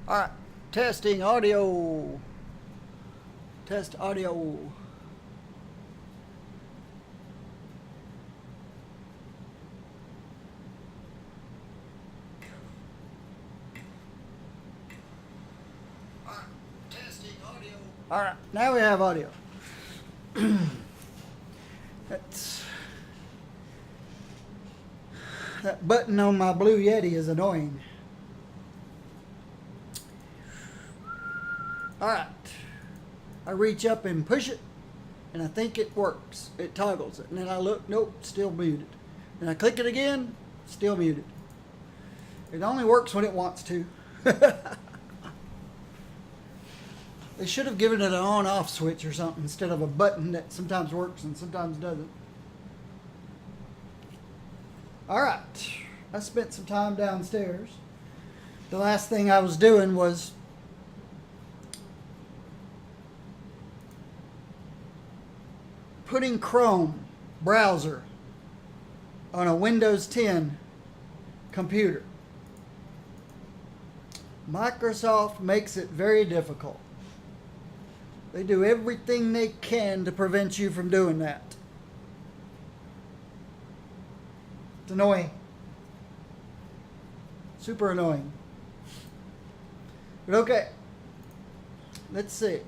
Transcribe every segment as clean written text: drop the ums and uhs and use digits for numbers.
Alright, testing audio. Test audio. Alright, now we have audio. That button on my Blue Yeti is annoying. Alright. I reach up and push it, and I think it works. It toggles it. And then I look, nope, still muted. And I click it again, still muted. It only works when it wants to. They should have given it an on-off switch or something instead of a button that sometimes works and sometimes doesn't. Alright, I spent some time downstairs. The last thing I was doing was putting Chrome browser on a Windows 10 computer. Microsoft makes it very difficult. They do everything they can to prevent you from doing that. It's annoying. Super annoying. But okay. Let's see.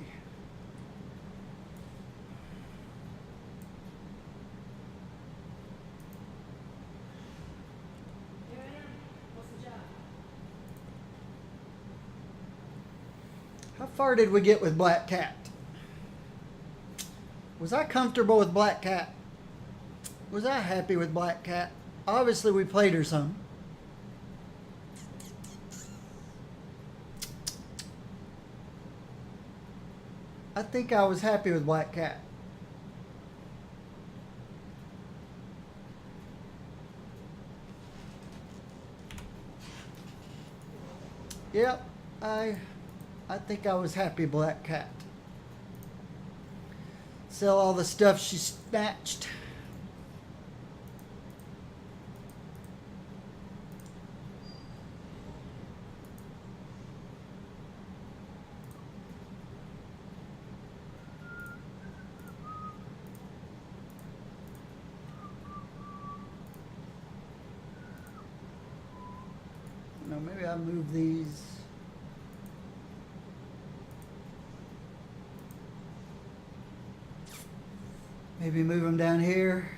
How far did we get with Black Cat? Was I comfortable with Black Cat? Was I happy with Black Cat? Obviously we played her some. I think I was happy with Black Cat. Yep, I think I was happy Black Cat. Sell all the stuff she snatched. No, maybe I'll move these. Maybe move them down here.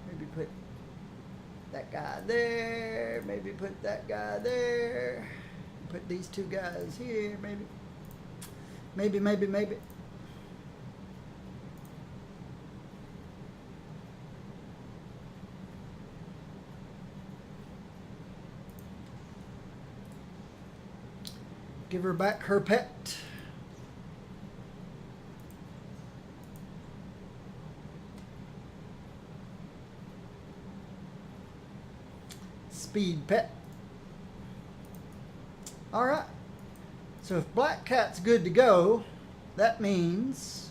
Maybe put that guy there. Maybe put that guy there. Put these two guys here, maybe. Maybe. Give her back her pet. Speed pet. All right. So if Black Cat's good to go, that means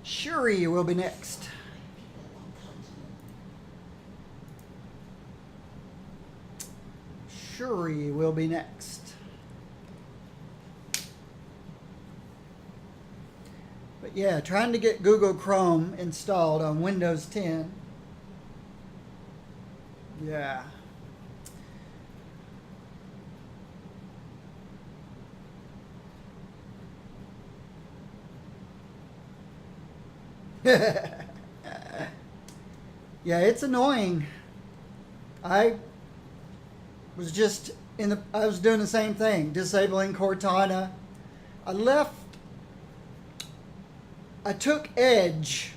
Shuri will be next. Shuri will be next. But yeah, trying to get Google Chrome installed on Windows 10. Yeah. Yeah, it's annoying. I was doing the same thing, disabling Cortana. I took Edge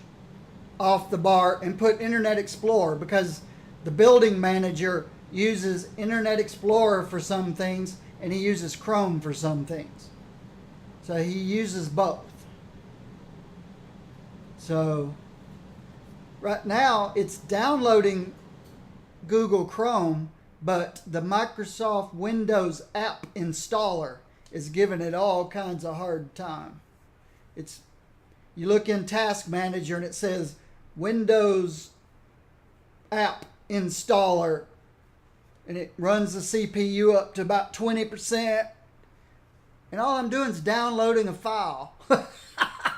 off the bar and put Internet Explorer because the building manager uses Internet Explorer for some things and he uses Chrome for some things. So he uses both. So right now it's downloading Google Chrome, but the Microsoft Windows app installer is giving it all kinds of hard time. It's You look in Task Manager and it says Windows app installer, and it runs the CPU up to about 20%, and all I'm doing is downloading a file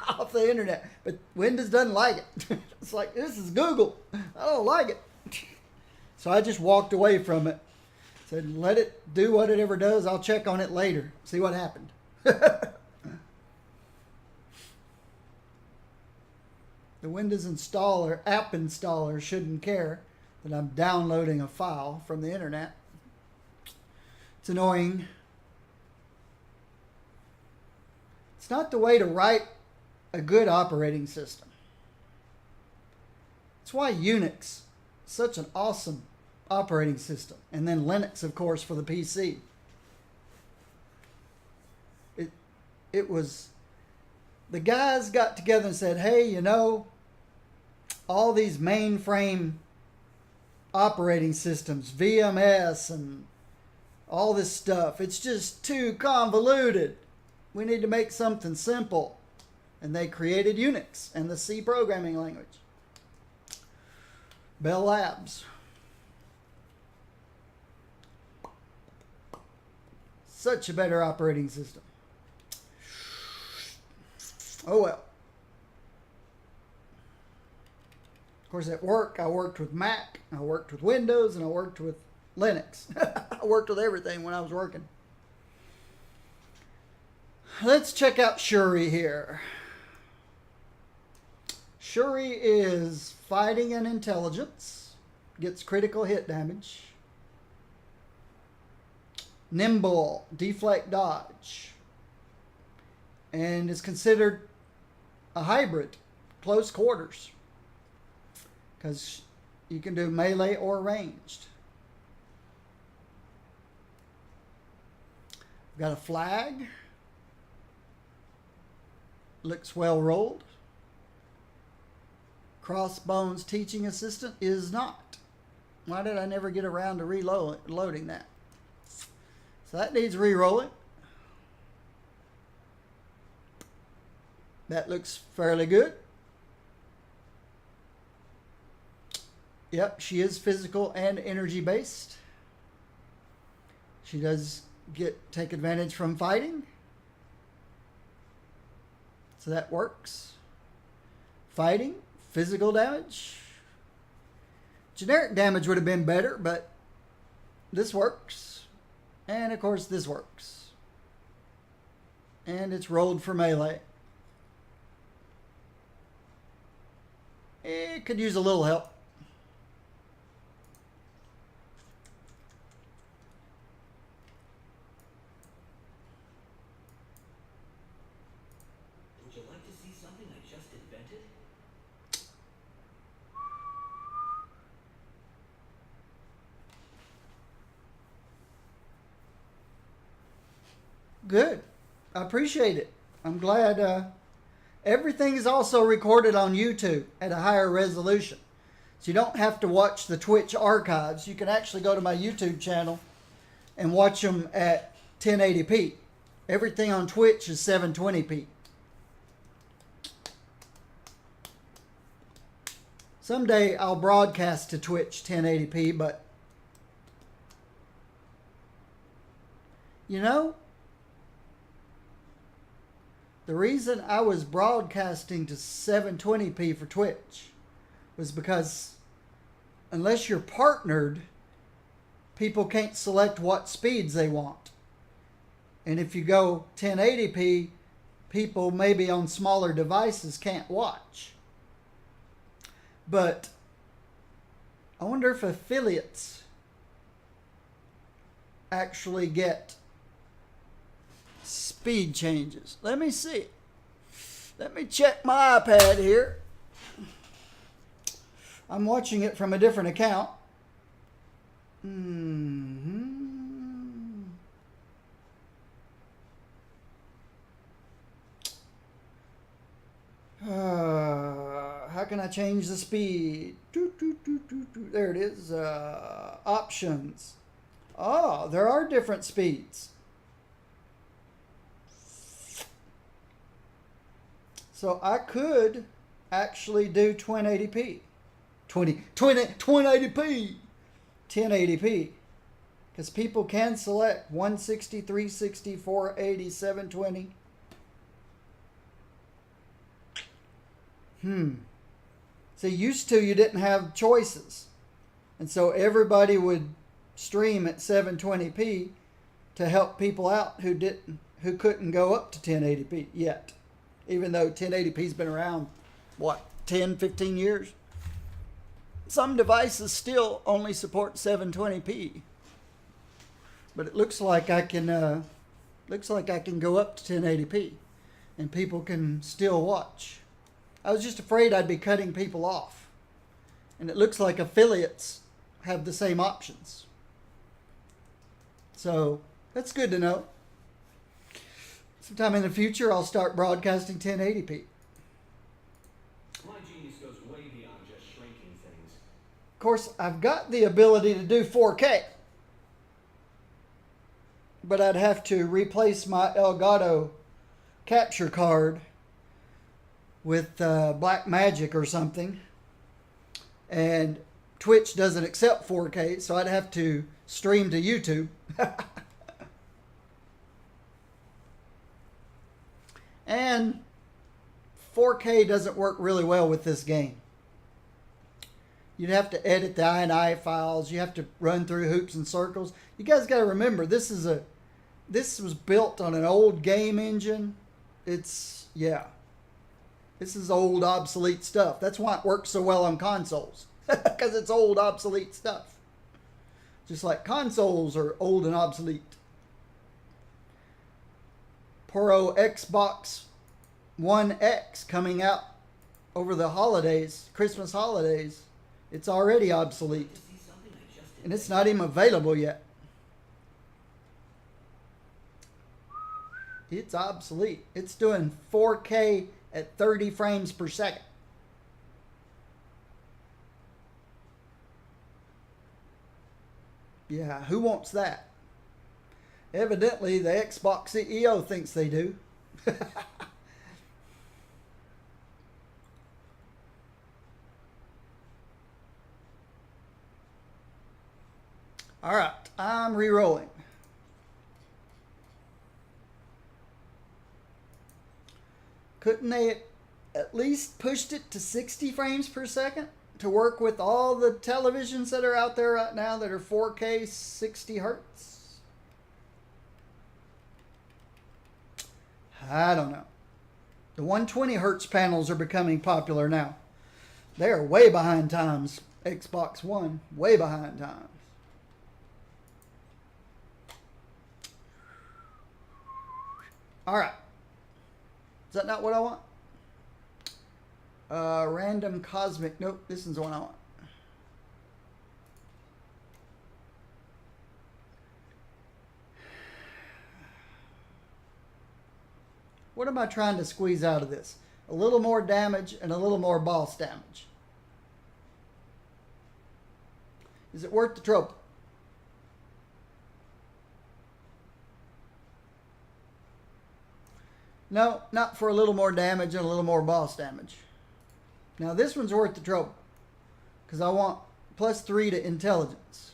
off the internet. But Windows doesn't like it. It's like, this is Google. I don't like it. So I just walked away from it. Said, let it do what it ever does. I'll check on it later. See what happened. The Windows installer, app installer, shouldn't care that I'm downloading a file from the internet. It's annoying. It's not the way to write a good operating system. It's why Unix is such an awesome operating system. And then Linux, of course, for the PC. It was, the guys got together and said, hey, you know, all these mainframe operating systems, VMS and all this stuff, it's just too convoluted. We need to make something simple. And they created Unix and the C programming language. Bell Labs. Such a better operating system. Oh well. Of course, at work, I worked with Mac, I worked with Windows, and I worked with Linux. I worked with everything when I was working. Let's check out Shuri here. Shuri is fighting and intelligence, gets critical hit damage. Nimble, deflect, dodge, and is considered a hybrid, close quarters, because you can do melee or ranged. Got a flag, looks well rolled. Crossbones teaching assistant is not. Why did I never get around to reloading that? So that needs re-rolling. That looks fairly good. Yep, she is physical and energy based. She does take advantage from fighting. So that works. Fighting, physical damage. Generic damage would have been better, but this works. And of course this works. And it's rolled for melee. It could use a little help. Would you like to see something I just invented? Good. I appreciate it. I'm glad. Everything is also recorded on YouTube at a higher resolution. So you don't have to watch the Twitch archives. You can actually go to my YouTube channel and watch them at 1080p. Everything on Twitch is 720p. Someday I'll broadcast to Twitch 1080p, but you know, the reason I was broadcasting to 720p for Twitch was because unless you're partnered, people can't select what speeds they want. And if you go 1080p, people maybe on smaller devices can't watch. But I wonder if affiliates actually get speed changes. Let me see. Let me check my iPad here. I'm watching it from a different account. How can I change the speed? There it is. Options. Oh, there are different speeds. So I could actually do 1080p. 1080p. 1080p. Because people can select 160, 360, 480, 720. See, used to you didn't have choices. And so everybody would stream at 720p to help people out who couldn't go up to 1080p yet. Even though 1080p's been around, what, 10, 15 years? Some devices still only support 720p. But it looks like I can go up to 1080p and people can still watch. I was just afraid I'd be cutting people off. And it looks like affiliates have the same options. So that's good to know. Sometime in the future, I'll start broadcasting 1080p. My genius goes way beyond just shrinking things. Of course, I've got the ability to do 4K. But I'd have to replace my Elgato capture card with Blackmagic or something. And Twitch doesn't accept 4K, so I'd have to stream to YouTube. And 4K doesn't work really well with this game. You'd have to edit the INI files. You have to run through hoops and circles. You guys got to remember, this was built on an old game engine. This is old, obsolete stuff. That's why it works so well on consoles. Because it's old, obsolete stuff. Just like consoles are old and obsolete. Poor old Xbox One X coming out over the holidays, Christmas holidays. It's already obsolete. And it's not even available yet. It's obsolete. It's doing 4K at 30 frames per second. Yeah, who wants that? Evidently, the Xbox CEO thinks they do. All right, I'm re-rolling. Couldn't they at least pushed it to 60 frames per second to work with all the televisions that are out there right now that are 4K 60 hertz? I don't know. The 120 hertz panels are becoming popular now. They are way behind times. Xbox One, way behind times. All right. Is that not what I want? Random cosmic. Nope, this is the one I want. What am I trying to squeeze out of this? A little more damage and a little more boss damage. Is it worth the trouble? No, not for a little more damage and a little more boss damage. Now this one's worth the trouble. Because I want +3 to intelligence.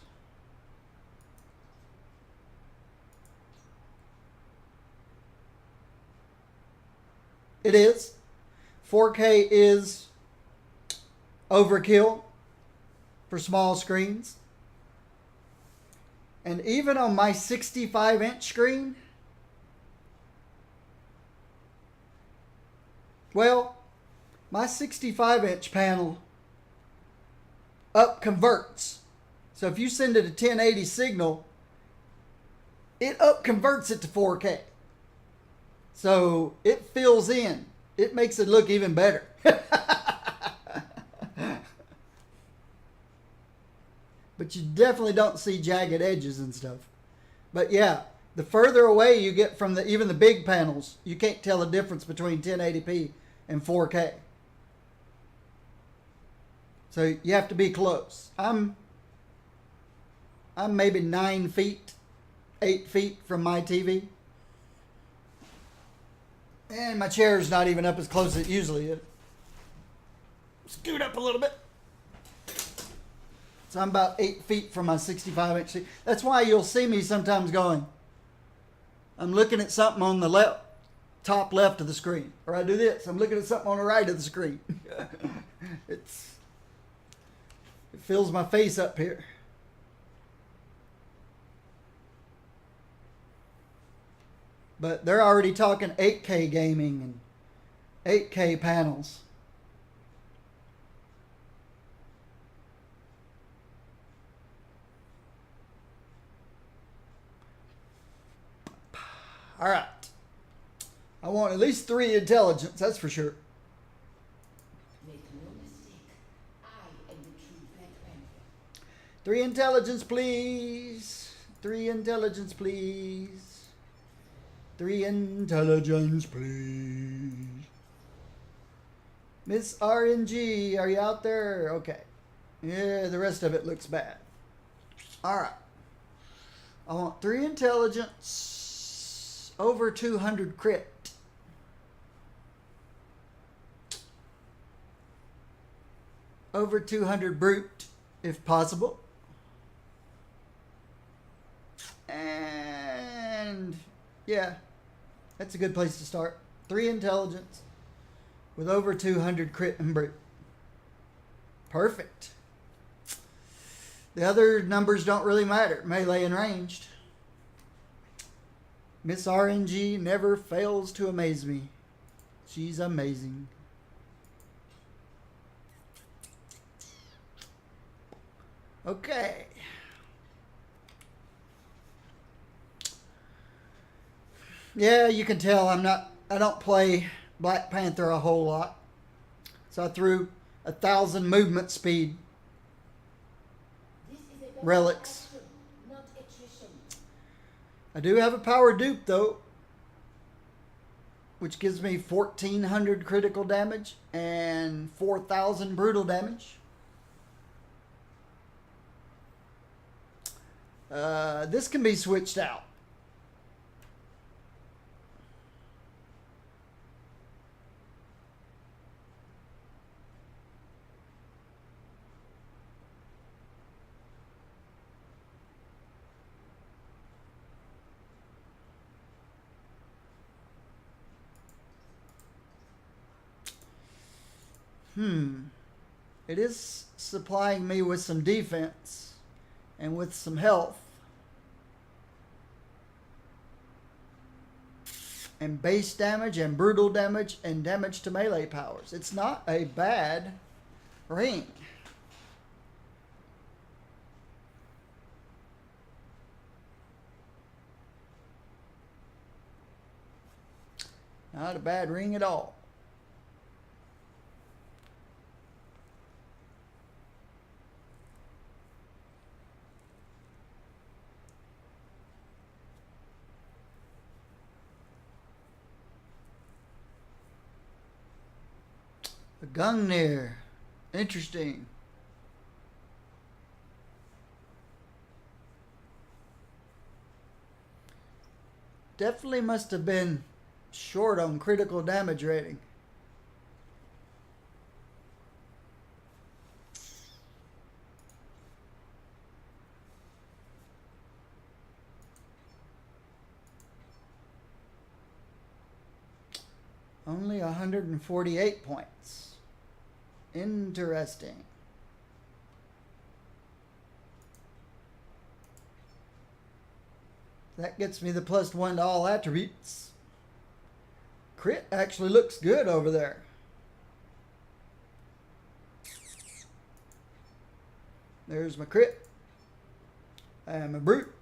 It is. 4K is overkill for small screens. And even on my 65-inch screen, well, my 65-inch panel up converts. So if you send it a 1080 signal, it up converts it to 4K. So it fills in. It makes it look even better. But you definitely don't see jagged edges and stuff. But yeah, the further away you get from even the big panels, you can't tell the difference between 1080p and 4K. So you have to be close. I'm I'm maybe 9 feet, 8 feet from my TV. And my chair's not even up as close as it usually is. Scoot up a little bit. So I'm about 8 feet from my 65-inch TV. That's why you'll see me sometimes going, I'm looking at something on the left, top left of the screen. Or I do this, I'm looking at something on the right of the screen. It fills my face up here. But they're already talking 8K gaming and 8K panels. All right. I want at least 3 intelligence, that's for sure. Make no mistake, I am the true Black Panther. 3 intelligence, please. 3 intelligence, please. 3 intelligence, please. Miss RNG, are you out there? Okay. Yeah, the rest of it looks bad. All right. I want 3 intelligence, over 200 crit. Over 200 brute, if possible. And yeah, that's a good place to start. 3 intelligence with over 200 crit and brute. Perfect. The other numbers don't really matter, melee and ranged. Miss RNG never fails to amaze me. She's amazing. Okay. Yeah, you can tell I don't play Black Panther a whole lot. So I threw 1,000 movement speed This is a battle relics. action, not attrition. I do have a power dupe though, which gives me 1,400 critical damage and 4,000 brutal damage. This can be switched out. It is supplying me with some defense and with some health. And base damage and brutal damage and damage to melee powers. It's not a bad ring. Not a bad ring at all. A Gungnir. Interesting. Definitely must have been short on critical damage rating. Only 148 points. Interesting. That gets me the +1 to all attributes. Crit actually looks good over there. There's my crit. And my brute.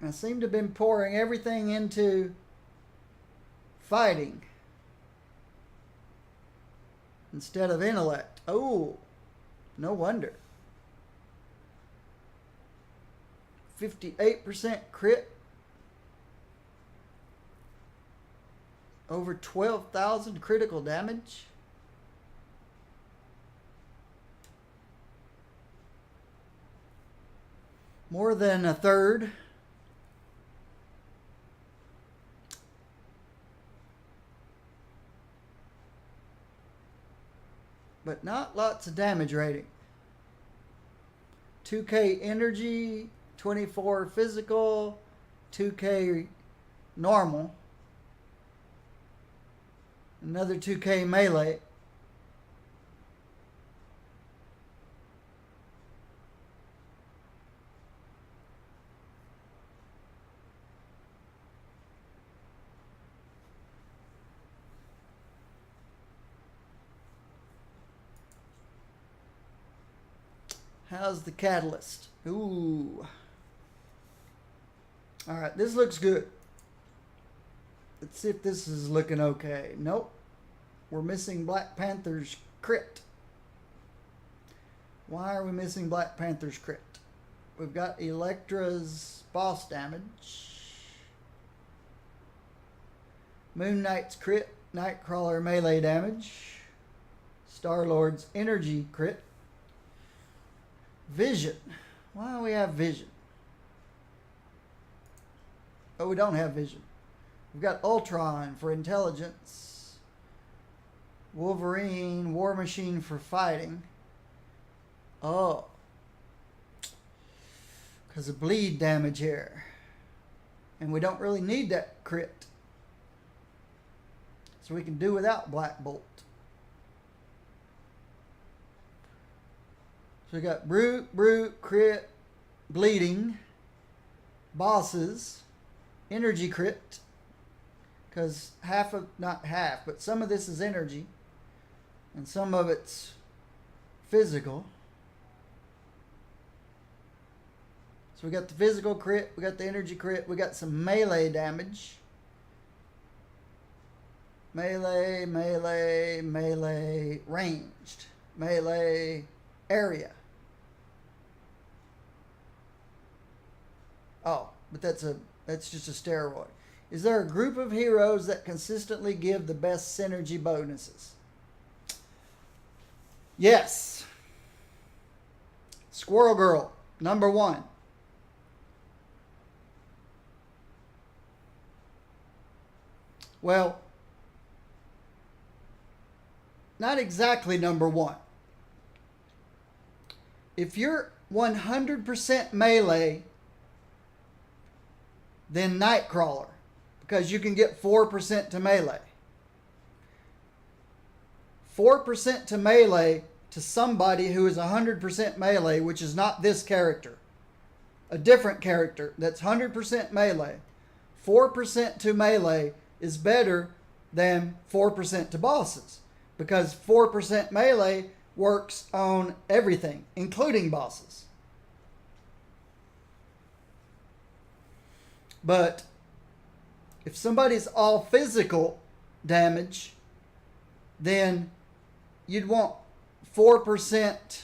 I seem to have been pouring everything into fighting instead of intellect. Oh, no wonder. 58% crit. Over 12,000 critical damage. More than a third. But not lots of damage rating. 2K energy, 24 physical, 2K normal, another 2K melee. How's the catalyst? Ooh. Alright, this looks good. Let's see if this is looking okay. Nope. We're missing Black Panther's crit. Why are we missing Black Panther's crit? We've got Elektra's boss damage. Moon Knight's crit. Nightcrawler melee damage. Star-Lord's energy crit. Vision. Why do we have vision? Oh, we don't have vision. We've got Ultron for intelligence. Wolverine, War Machine for fighting. Oh. Because of bleed damage here. And we don't really need that crit. So we can do without Black Bolt. So we got Brute, crit, bleeding, bosses, energy crit, because not half, but some of this is energy, and some of it's physical. So we got the physical crit, we got the energy crit, we got some melee damage. Melee, melee, melee, ranged, melee, area. Oh, but that's just a steroid. Is there a group of heroes that consistently give the best synergy bonuses? Yes. Squirrel Girl, number 1. Well, not exactly number 1. If you're 100% melee, then Nightcrawler, because you can get 4% to melee. 4% to melee to somebody who is 100% melee, which is not this character. A different character that's 100% melee. 4% to melee is better than 4% to bosses, because 4% melee works on everything, including bosses. But if somebody's all physical damage, then you'd want 4%.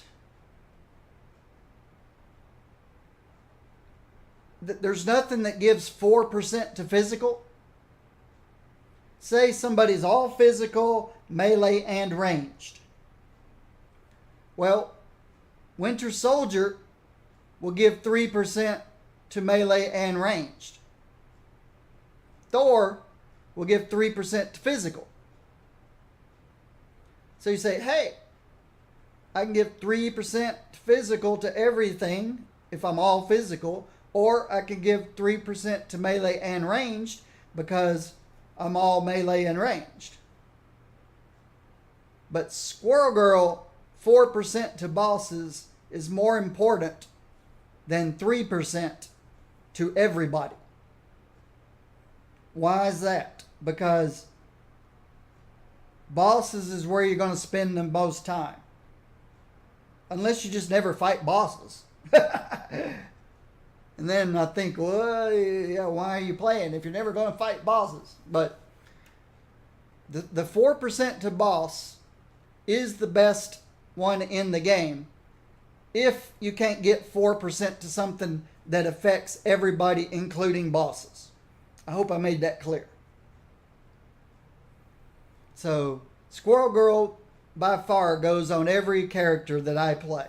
There's nothing that gives 4% to physical. Say somebody's all physical, melee, and ranged. Well, Winter Soldier will give 3% to melee and ranged. Thor will give 3% to physical. So you say, hey, I can give 3% physical to everything if I'm all physical, or I can give 3% to melee and ranged because I'm all melee and ranged. But Squirrel Girl, 4% to bosses is more important than 3% to everybody. Why is that? Because bosses is where you're going to spend the most time. Unless you just never fight bosses. And then I think, well, yeah, why are you playing if you're never going to fight bosses? But the 4% to boss is the best one in the game if you can't get 4% to something that affects everybody, including bosses. I hope I made that clear. So, Squirrel Girl by far goes on every character that I play.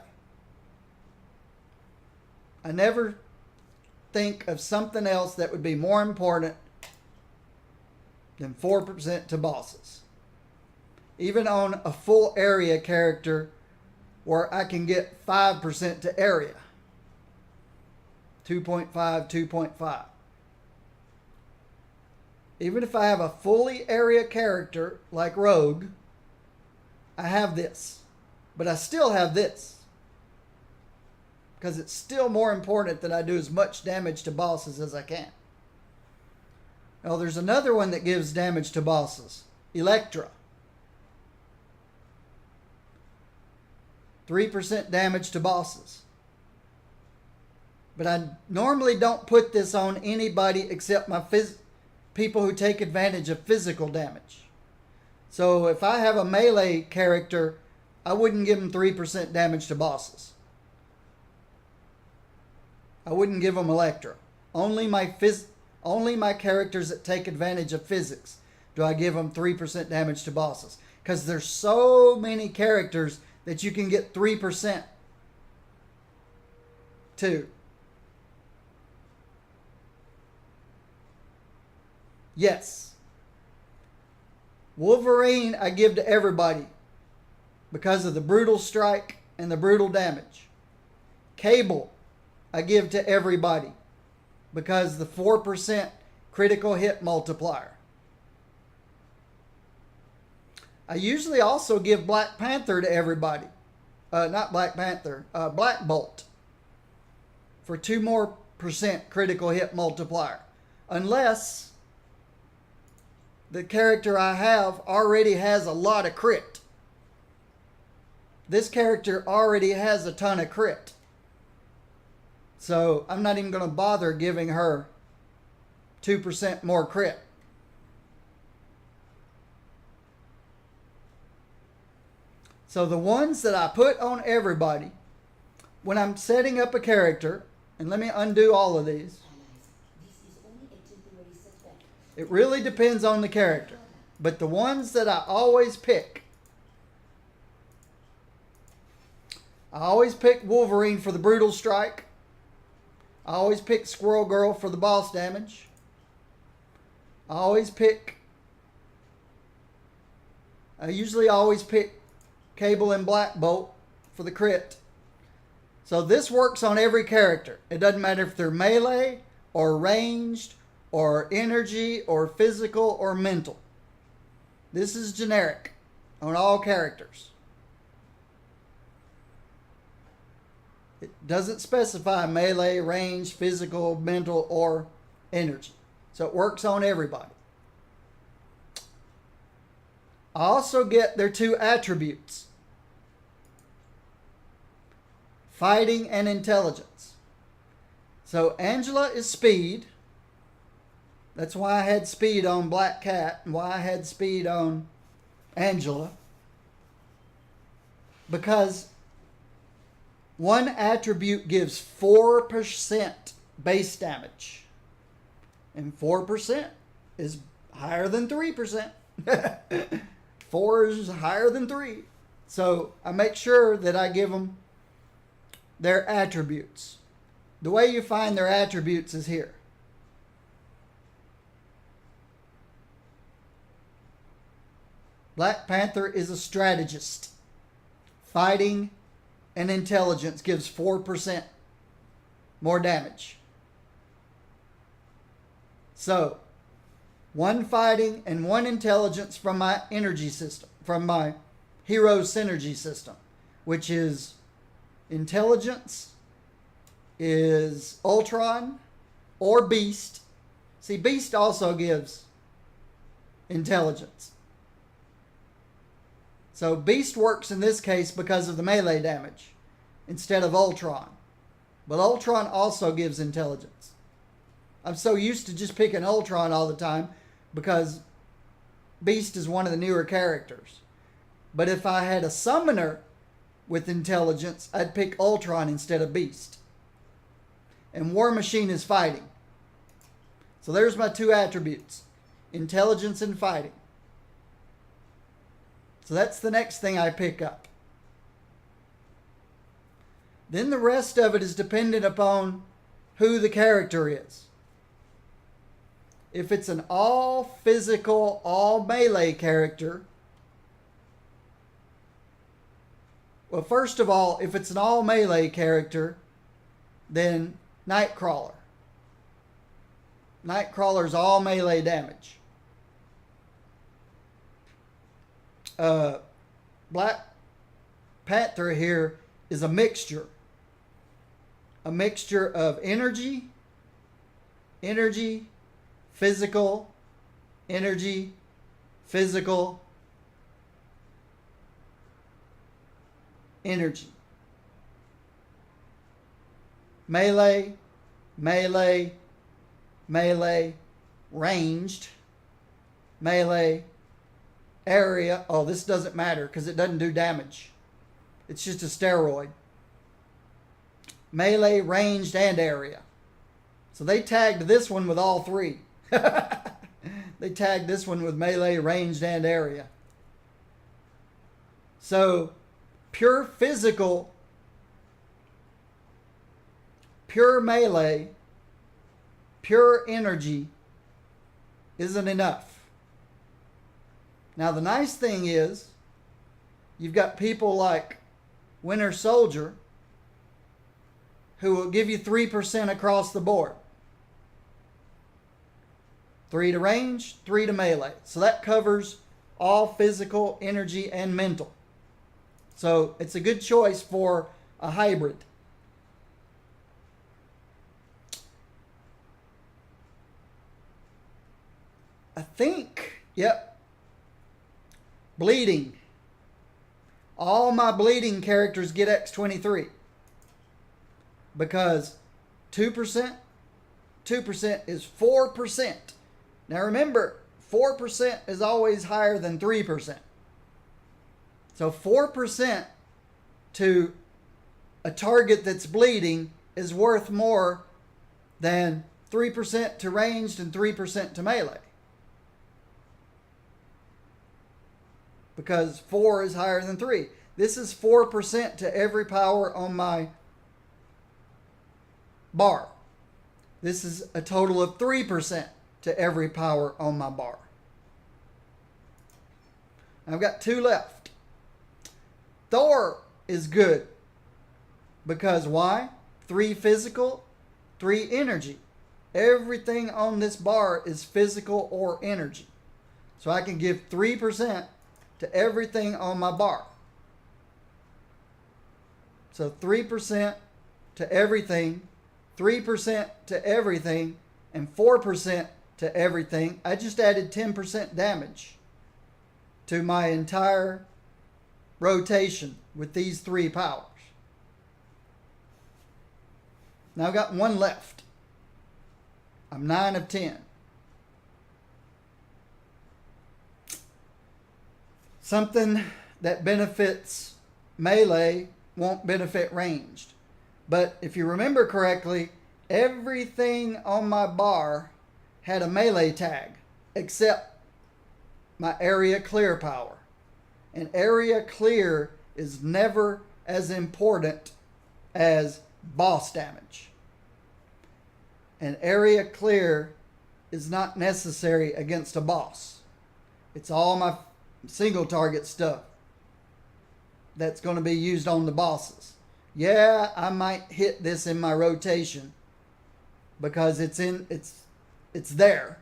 I never think of something else that would be more important than 4% to bosses. Even on a full area character where I can get 5% to area. 2.5, 2.5. Even if I have a fully area character like Rogue, I have this. But I still have this. Because it's still more important that I do as much damage to bosses as I can. Now there's another one that gives damage to bosses. Electra. 3% damage to bosses. But I normally don't put this on anybody except my people who take advantage of physical damage. So if I have a melee character, I wouldn't give them 3% damage to bosses. I wouldn't give them Electra. Only my characters that take advantage of physics do I give them 3% damage to bosses. Because there's so many characters that you can get 3% to. Yes. Wolverine I give to everybody because of the brutal strike and the brutal damage. Cable I give to everybody because the 4% critical hit multiplier. I usually also give Black Panther to everybody. Not Black Panther, Black Bolt for 2% more critical hit multiplier. Unless the character I have already has a lot of crit. This character already has a ton of crit. So I'm not even going to bother giving her 2% more crit. So the ones that I put on everybody, when I'm setting up a character, and let me undo all of these. This is only a temporary setback. It really depends on the character. But the ones that I always pick Wolverine for the brutal strike. I always pick Squirrel Girl for the boss damage. I usually always pick Cable and Black Bolt for the crit. So this works on every character. It doesn't matter if they're melee or ranged or energy or physical or mental. This is generic on all characters. It doesn't specify melee, range, physical, mental, or energy. So it works on everybody. I also get their 2 attributes. Fighting and intelligence. So Angela is speed. That's why I had speed on Black Cat and why I had speed on Angela. Because one attribute gives 4% base damage. And 4% is higher than 3%. 4 is higher than 3. So I make sure that I give them their attributes. The way you find their attributes is here. Black Panther is a strategist. Fighting and intelligence gives 4% more damage. So, 1 fighting and 1 intelligence from my energy system, from my hero synergy system, which is intelligence, is Ultron or Beast. See, Beast also gives intelligence. So Beast works in this case because of the melee damage instead of Ultron. But Ultron also gives intelligence. I'm so used to just picking Ultron all the time because Beast is one of the newer characters. But if I had a summoner with intelligence, I'd pick Ultron instead of Beast. And War Machine is fighting. So there's my 2 attributes. Intelligence and fighting. So that's the next thing I pick up. Then the rest of it is dependent upon who the character is. If it's an all physical, all melee character, well, first of all, if it's an all melee character, then Nightcrawler. Nightcrawler's all melee damage. Black Panther here is a mixture of energy, physical, energy, physical, energy. Melee, melee, melee, ranged, melee, area. Oh, this doesn't matter because it doesn't do damage. It's just a steroid. Melee, ranged, and area. So they tagged this one with all three. They tagged this one with melee, ranged, and area. So pure physical, pure melee, pure energy isn't enough. Now the nice thing is, you've got people like Winter Soldier who will give you 3% across the board. 3 to range, 3 to melee. So that covers all physical, energy, and mental. So it's a good choice for a hybrid. I think, yep. Bleeding. All my bleeding characters get X23. Because 2% is 4%. Now remember, 4% is always higher than 3%. So 4% to a target that's bleeding is worth more than 3% to ranged and 3% to melee. Because 4 is higher than 3. This is 4% to every power on my bar. This is a total of 3% to every power on my bar. I've got 2 left. Thor is good. Because why? 3 physical, 3 energy. Everything on this bar is physical or energy. So I can give 3% to everything on my bar. So 3% to everything, 3% to everything, and 4% to everything. I just added 10% damage to my entire rotation with these 3 powers. Now I've got 1 left. I'm 9 of 10. Something that benefits melee won't benefit ranged. But if you remember correctly, everything on my bar had a melee tag except my area clear power. And area clear is never as important as boss damage. And area clear is not necessary against a boss. It's all my single target stuff that's going to be used on the bosses. Yeah, I might hit this in my rotation because it's there.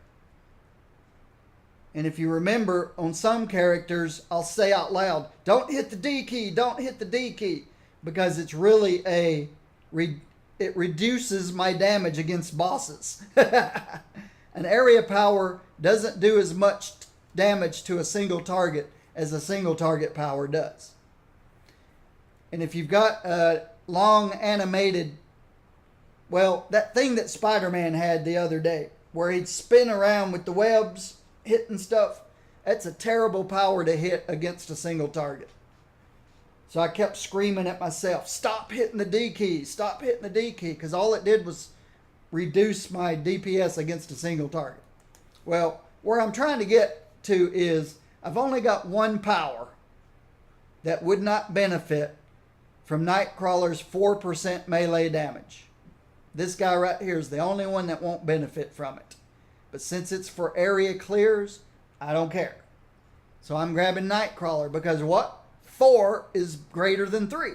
And if you remember, on some characters, I'll say out loud, don't hit the D key, don't hit the D key, because it's really it reduces my damage against bosses. An area power doesn't do as much damage to a single target as a single target power does. And if you've got a long animated, well, that thing that Spider-Man had the other day, where he'd spin around with the webs, hitting stuff, that's a terrible power to hit against a single target. So I kept screaming at myself, stop hitting the D key, stop hitting the D key, because all it did was reduce my DPS against a single target. Well, where I'm trying to get to is I've only got 1 power that would not benefit from Nightcrawler's 4% melee damage. This guy right here is the only one that won't benefit from it. But since it's for area clears, I don't care. So I'm grabbing Nightcrawler because what? 4 is greater than 3.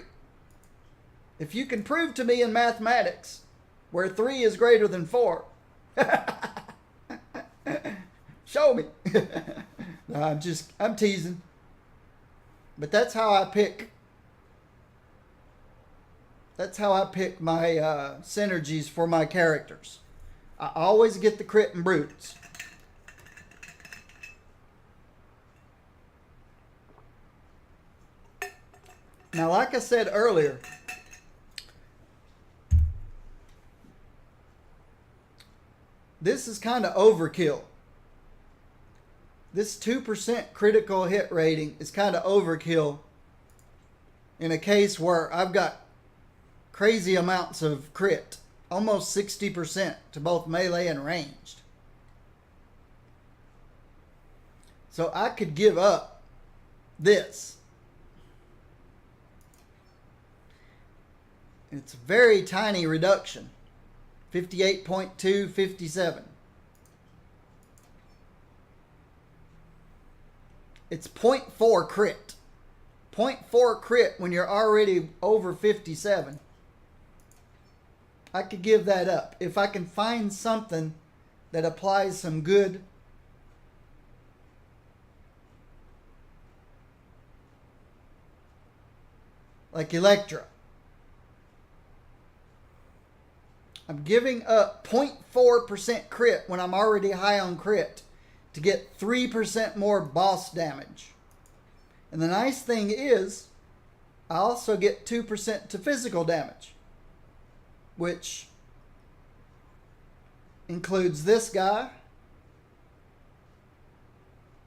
If you can prove to me in mathematics where 3 is greater than 4, show me. No, I'm teasing. But that's how I pick. That's how I pick my synergies for my characters. I always get the crit and brutes. Now, like I said earlier, this is kind of overkill. This 2% critical hit rating is kind of overkill in a case where I've got crazy amounts of crit. Almost 60% to both melee and ranged. So I could give up this. It's a very tiny reduction. 58.2, 57. It's 0.4 crit. 0.4 crit when you're already over 57. I could give that up. If I can find something that applies some good like Electra. I'm giving up 0.4% crit when I'm already high on crit to get 3% more boss damage. And the nice thing is, I also get 2% to physical damage, which includes this guy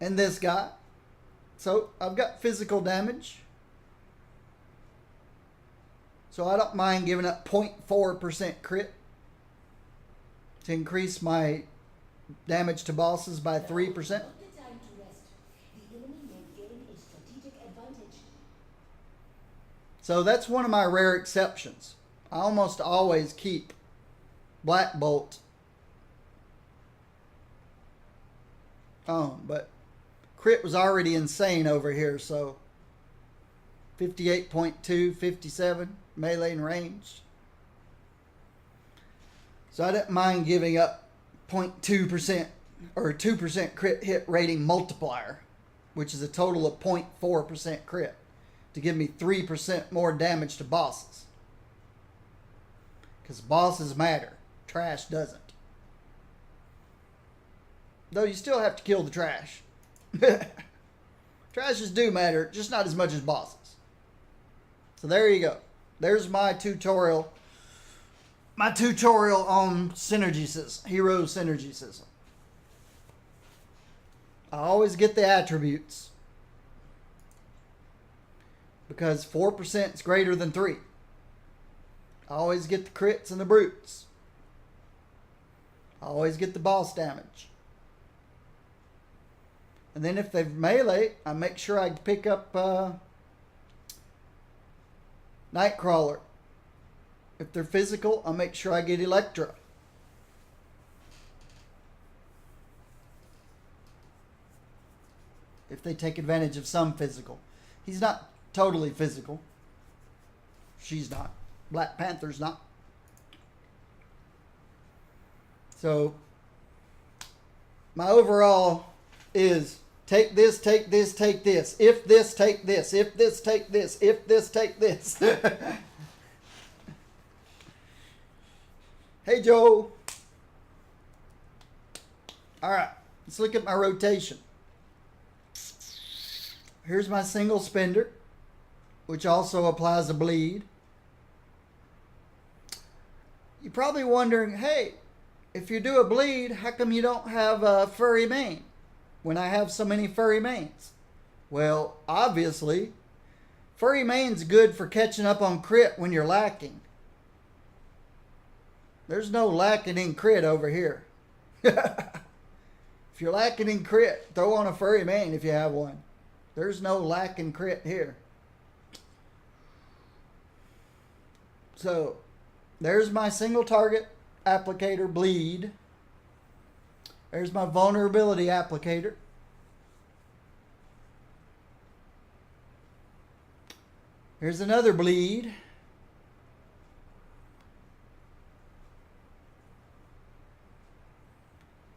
and this guy. So I've got physical damage. So I don't mind giving up 0.4% crit to increase my damage to bosses by 3%. Not the time to rest. The enemy may gain a strategic advantage. So that's one of my rare exceptions. I almost always keep Black Bolt on, but crit was already insane over here, so 58.2, 57, melee and range. So I didn't mind giving up 0.2% or 2% crit hit rating multiplier, which is a total of 0.4% crit, to give me 3% more damage to bosses. Because bosses matter. Trash doesn't. Though you still have to kill the trash. Trashes do matter, just not as much as bosses. So there you go. There's my tutorial. My tutorial on synergy, hero synergy system. I always get the attributes because 4% is greater than 3. I always get the crits and the brutes. I always get the boss damage. And then if they've melee, I make sure I pick up Nightcrawler. If they're physical, I'll make sure I get Electra. If they take advantage of some physical. He's not totally physical. She's not. Black Panther's not. So, my overall is take this, take this, take this. If this, take this. If this, take this. If this, take this. Hey, Joe. All right, let's look at my rotation. Here's my single spender, which also applies a bleed. You're probably wondering, hey, if you do a bleed, how come you don't have a furry mane when I have so many furry manes? Well, obviously, furry mane's good for catching up on crit when you're lacking. There's no lacking in crit over here. If you're lacking in crit, throw on a furry mane if you have one. There's no lacking crit here. So, there's my single target applicator bleed. There's my vulnerability applicator. Here's another bleed.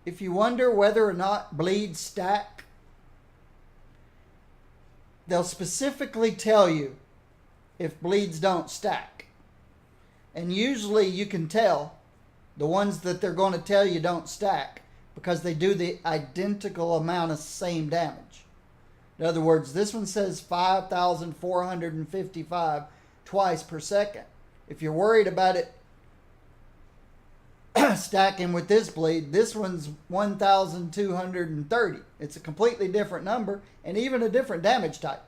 If you wonder whether or not bleeds stack, they'll specifically tell you if bleeds don't stack. And usually you can tell the ones that they're going to tell you don't stack because they do the identical amount of same damage. In other words, this one says 5,455 twice per second. If you're worried about it stacking with this bleed, this one's 1,230. It's a completely different number and even a different damage type.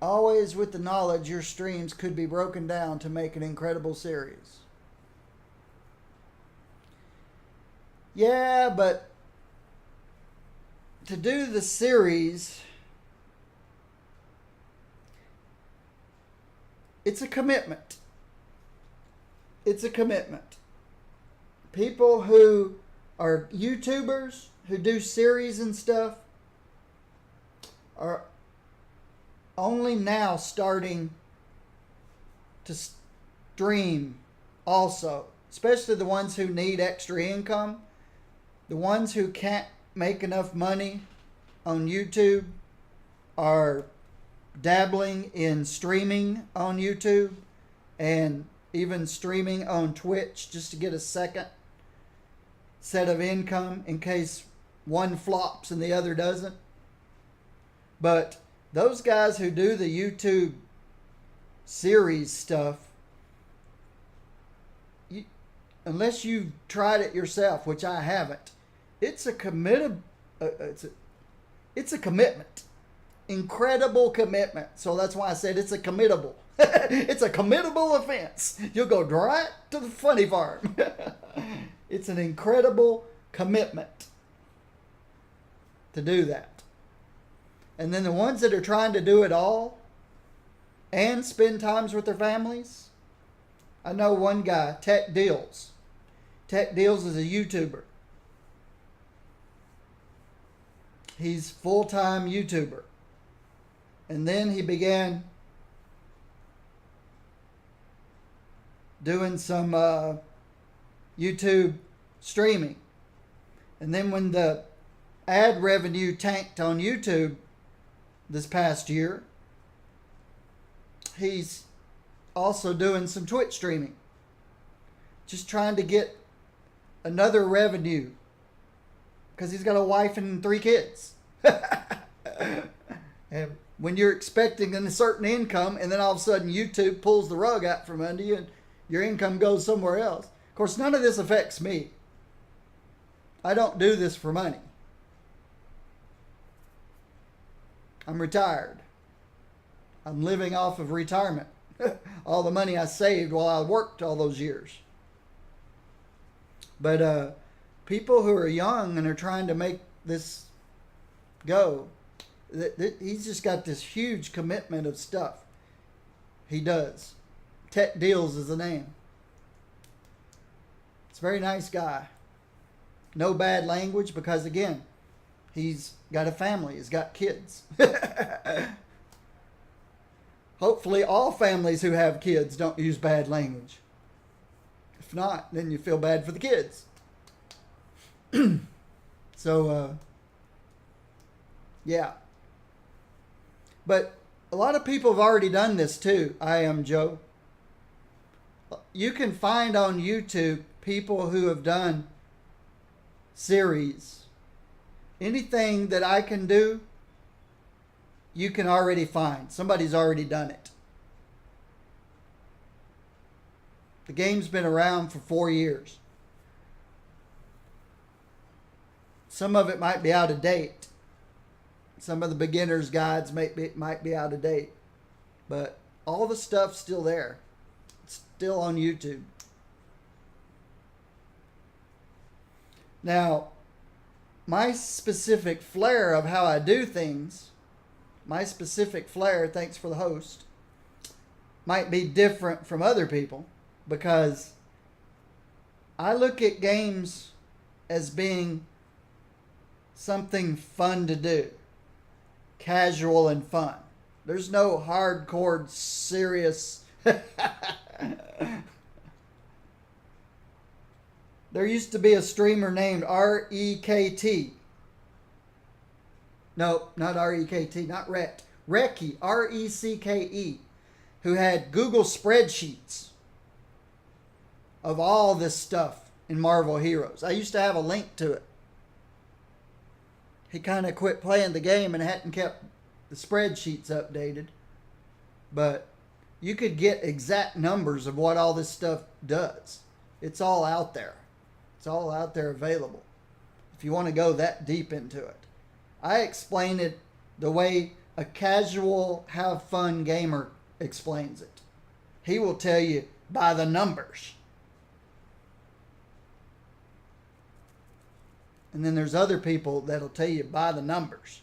Always with the knowledge your streams could be broken down to make an incredible series. Yeah, but to do the series, it's a commitment. It's a commitment. People who are YouTubers, who do series and stuff, are only now starting to stream also. Especially the ones who need extra income. The ones who can't make enough money on YouTube are dabbling in streaming on YouTube and even streaming on Twitch just to get a second set of income in case one flops and the other doesn't. But those guys who do the YouTube series stuff, unless you've tried it yourself, which I haven't, it's a committed, it's a commitment. Incredible commitment. So that's why I said it's a committable. It's a committable offense. You'll go right to the funny farm. It's an incredible commitment to do that. And then the ones that are trying to do it all and spend times with their families. I know one guy, Tech Deals. Tech Deals is a YouTuber. He's full-time YouTuber. And then he began doing some YouTube streaming. And then when the ad revenue tanked on YouTube this past year, he's also doing some Twitch streaming. Just trying to get another revenue. Because he's got a wife and 3 kids. And when you're expecting a certain income and then all of a sudden YouTube pulls the rug out from under you and your income goes somewhere else. Of course, none of this affects me. I don't do this for money. I'm retired. I'm living off of retirement. All the money I saved while I worked all those years. But people who are young and are trying to make this go, he's just got this huge commitment of stuff. He does. Tech Deals is the name. It's a very nice guy. No bad language because, again, he's got a family. He's got kids. Hopefully all families who have kids don't use bad language. If not, then you feel bad for the kids. So, yeah. But a lot of people have already done this too. I am Joe. You can find on YouTube people who have done series. Anything that I can do, you can already find. Somebody's already done it. The game's been around for 4 years. Some of it might be out of date. Some of the beginner's guides might be out of date. But all the stuff's still there. It's still on YouTube. Now, my specific flair of how I do things my specific flair, thanks for the host, might be different from other people because I look at games as being something fun to do, casual and fun. There's no hardcore, serious. There used to be a streamer named REKT. No, not REKT, not Rekt. Reki, RECKE, who had Google spreadsheets of all this stuff in Marvel Heroes. I used to have a link to it. He kind of quit playing the game and hadn't kept the spreadsheets updated. But you could get exact numbers of what all this stuff does. It's all out there. It's all out there available if you want to go that deep into it. I explain it the way a casual, have fun gamer explains it. He will tell you by the numbers. And then there's other people that'll tell you by the numbers.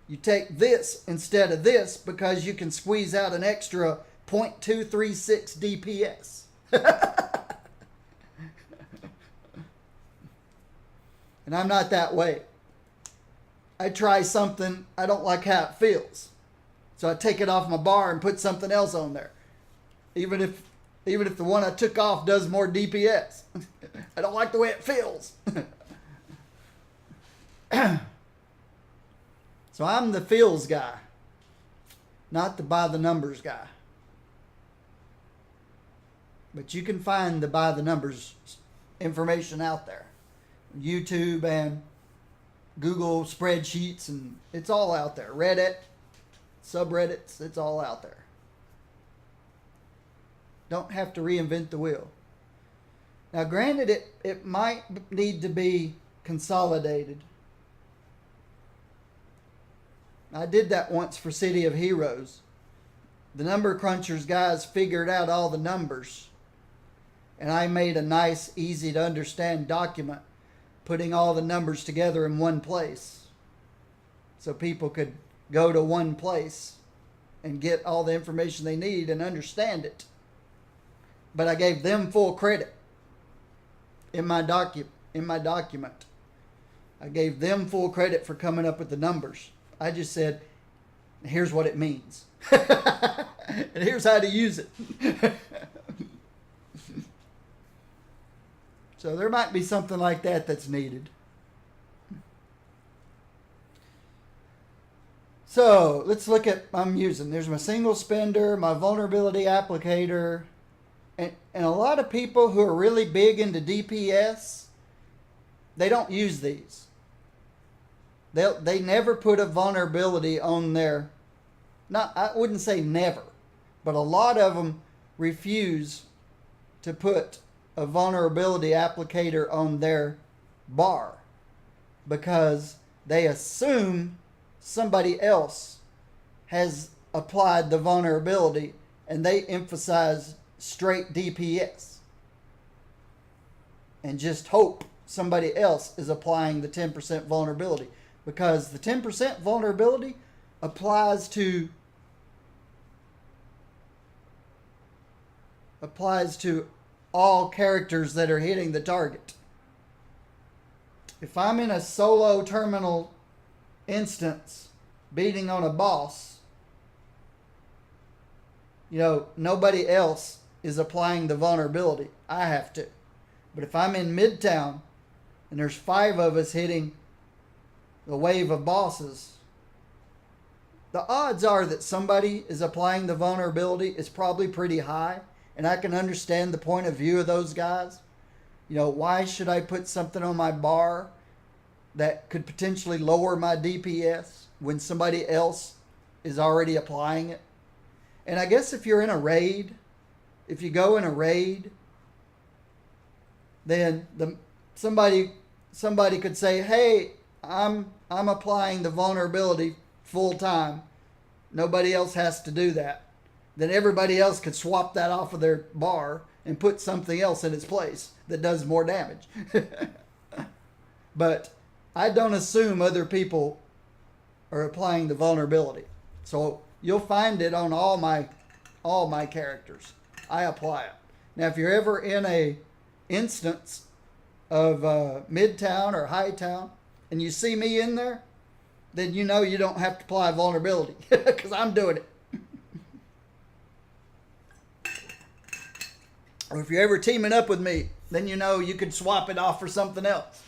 You take this instead of this because you can squeeze out an extra 0.236 DPS. And I'm not that way. I try something, I don't like how it feels. So I take it off my bar and put something else on there. Even if the one I took off does more DPS. I don't like the way it feels. So I'm the feels guy, not the by the numbers guy. But you can find the by the numbers information out there. YouTube and Google spreadsheets, and it's all out there. Reddit, subreddits, it's all out there. Don't have to reinvent the wheel. Now granted, it might need to be consolidated. I did that once for City of Heroes. The number crunchers guys figured out all the numbers, and I made a nice, easy to understand document putting all the numbers together in one place so people could go to one place and get all the information they need and understand but I gave them full credit in my document. I gave them full credit for coming up with the numbers. I just said, here's what it means. And here's how to use it. So there might be something like that that's needed. So let's look at, there's my single spender, my vulnerability applicator, and a lot of people who are really big into DPS, they don't use these. They never put a vulnerability on their, I wouldn't say never, but a lot of them refuse to put a vulnerability applicator on their bar because they assume somebody else has applied the vulnerability and they emphasize straight DPS and just hope somebody else is applying the 10% vulnerability, because the 10% vulnerability applies to all characters that are hitting the target. If I'm in a solo terminal instance beating on a boss, nobody else is applying the vulnerability. I have to. But if I'm in Midtown and there's 5 of us hitting the wave of bosses, the odds are that somebody is applying the vulnerability is probably pretty high. And I can understand the point of view of those guys. Why should I put something on my bar that could potentially lower my DPS when somebody else is already applying it? And I guess if you're in a raid, if you go in a raid, then somebody could say, hey, I'm applying the vulnerability full time. Nobody else has to do that. Then everybody else could swap that off of their bar and put something else in its place that does more damage. But I don't assume other people are applying the vulnerability. So you'll find it on all my characters. I apply it. Now, if you're ever in a instance of Midtown or Hightown and you see me in there, then you know you don't have to apply vulnerability because I'm doing it. Or if you're ever teaming up with me, then you know you could swap it off for something else.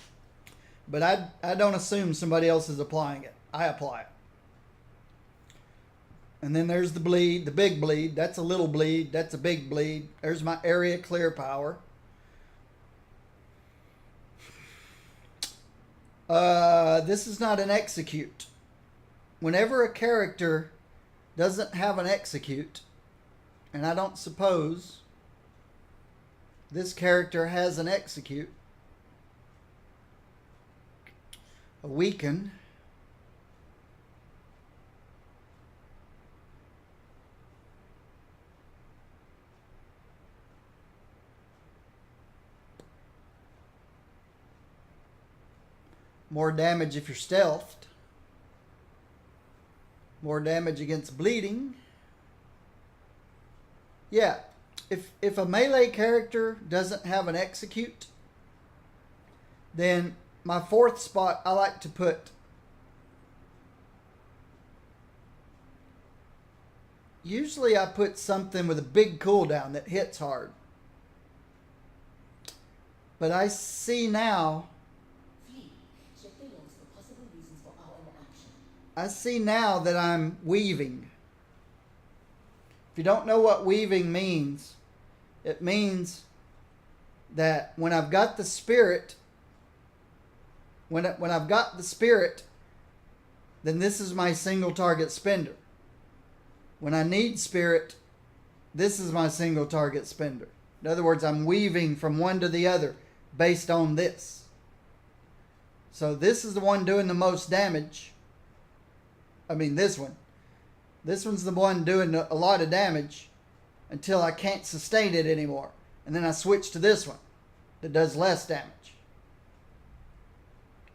But I don't assume somebody else is applying it. I apply it. And then there's the bleed, the big bleed. That's a little bleed. That's a big bleed. There's my area clear power. This is not an execute. Whenever a character doesn't have an execute, and I don't suppose this character has an execute, a weaken, more damage if you're stealthed, more damage against bleeding. Yeah, if a melee character doesn't have an execute, then my fourth spot I like to put usually I put something with a big cooldown that hits hard. But I see now Flee. Check the logs for possible reasons for our inaction. I see now that I'm weaving. If you don't know what weaving means, it means that when I've got the spirit, when I've got the spirit, then this is my single target spender. When I need spirit, this is my single target spender. In other words, I'm weaving from one to the other based on this. So this is the one doing the most damage. I mean, this one. This one's the one doing a lot of damage until I can't sustain it anymore. And then I switch to this one that does less damage.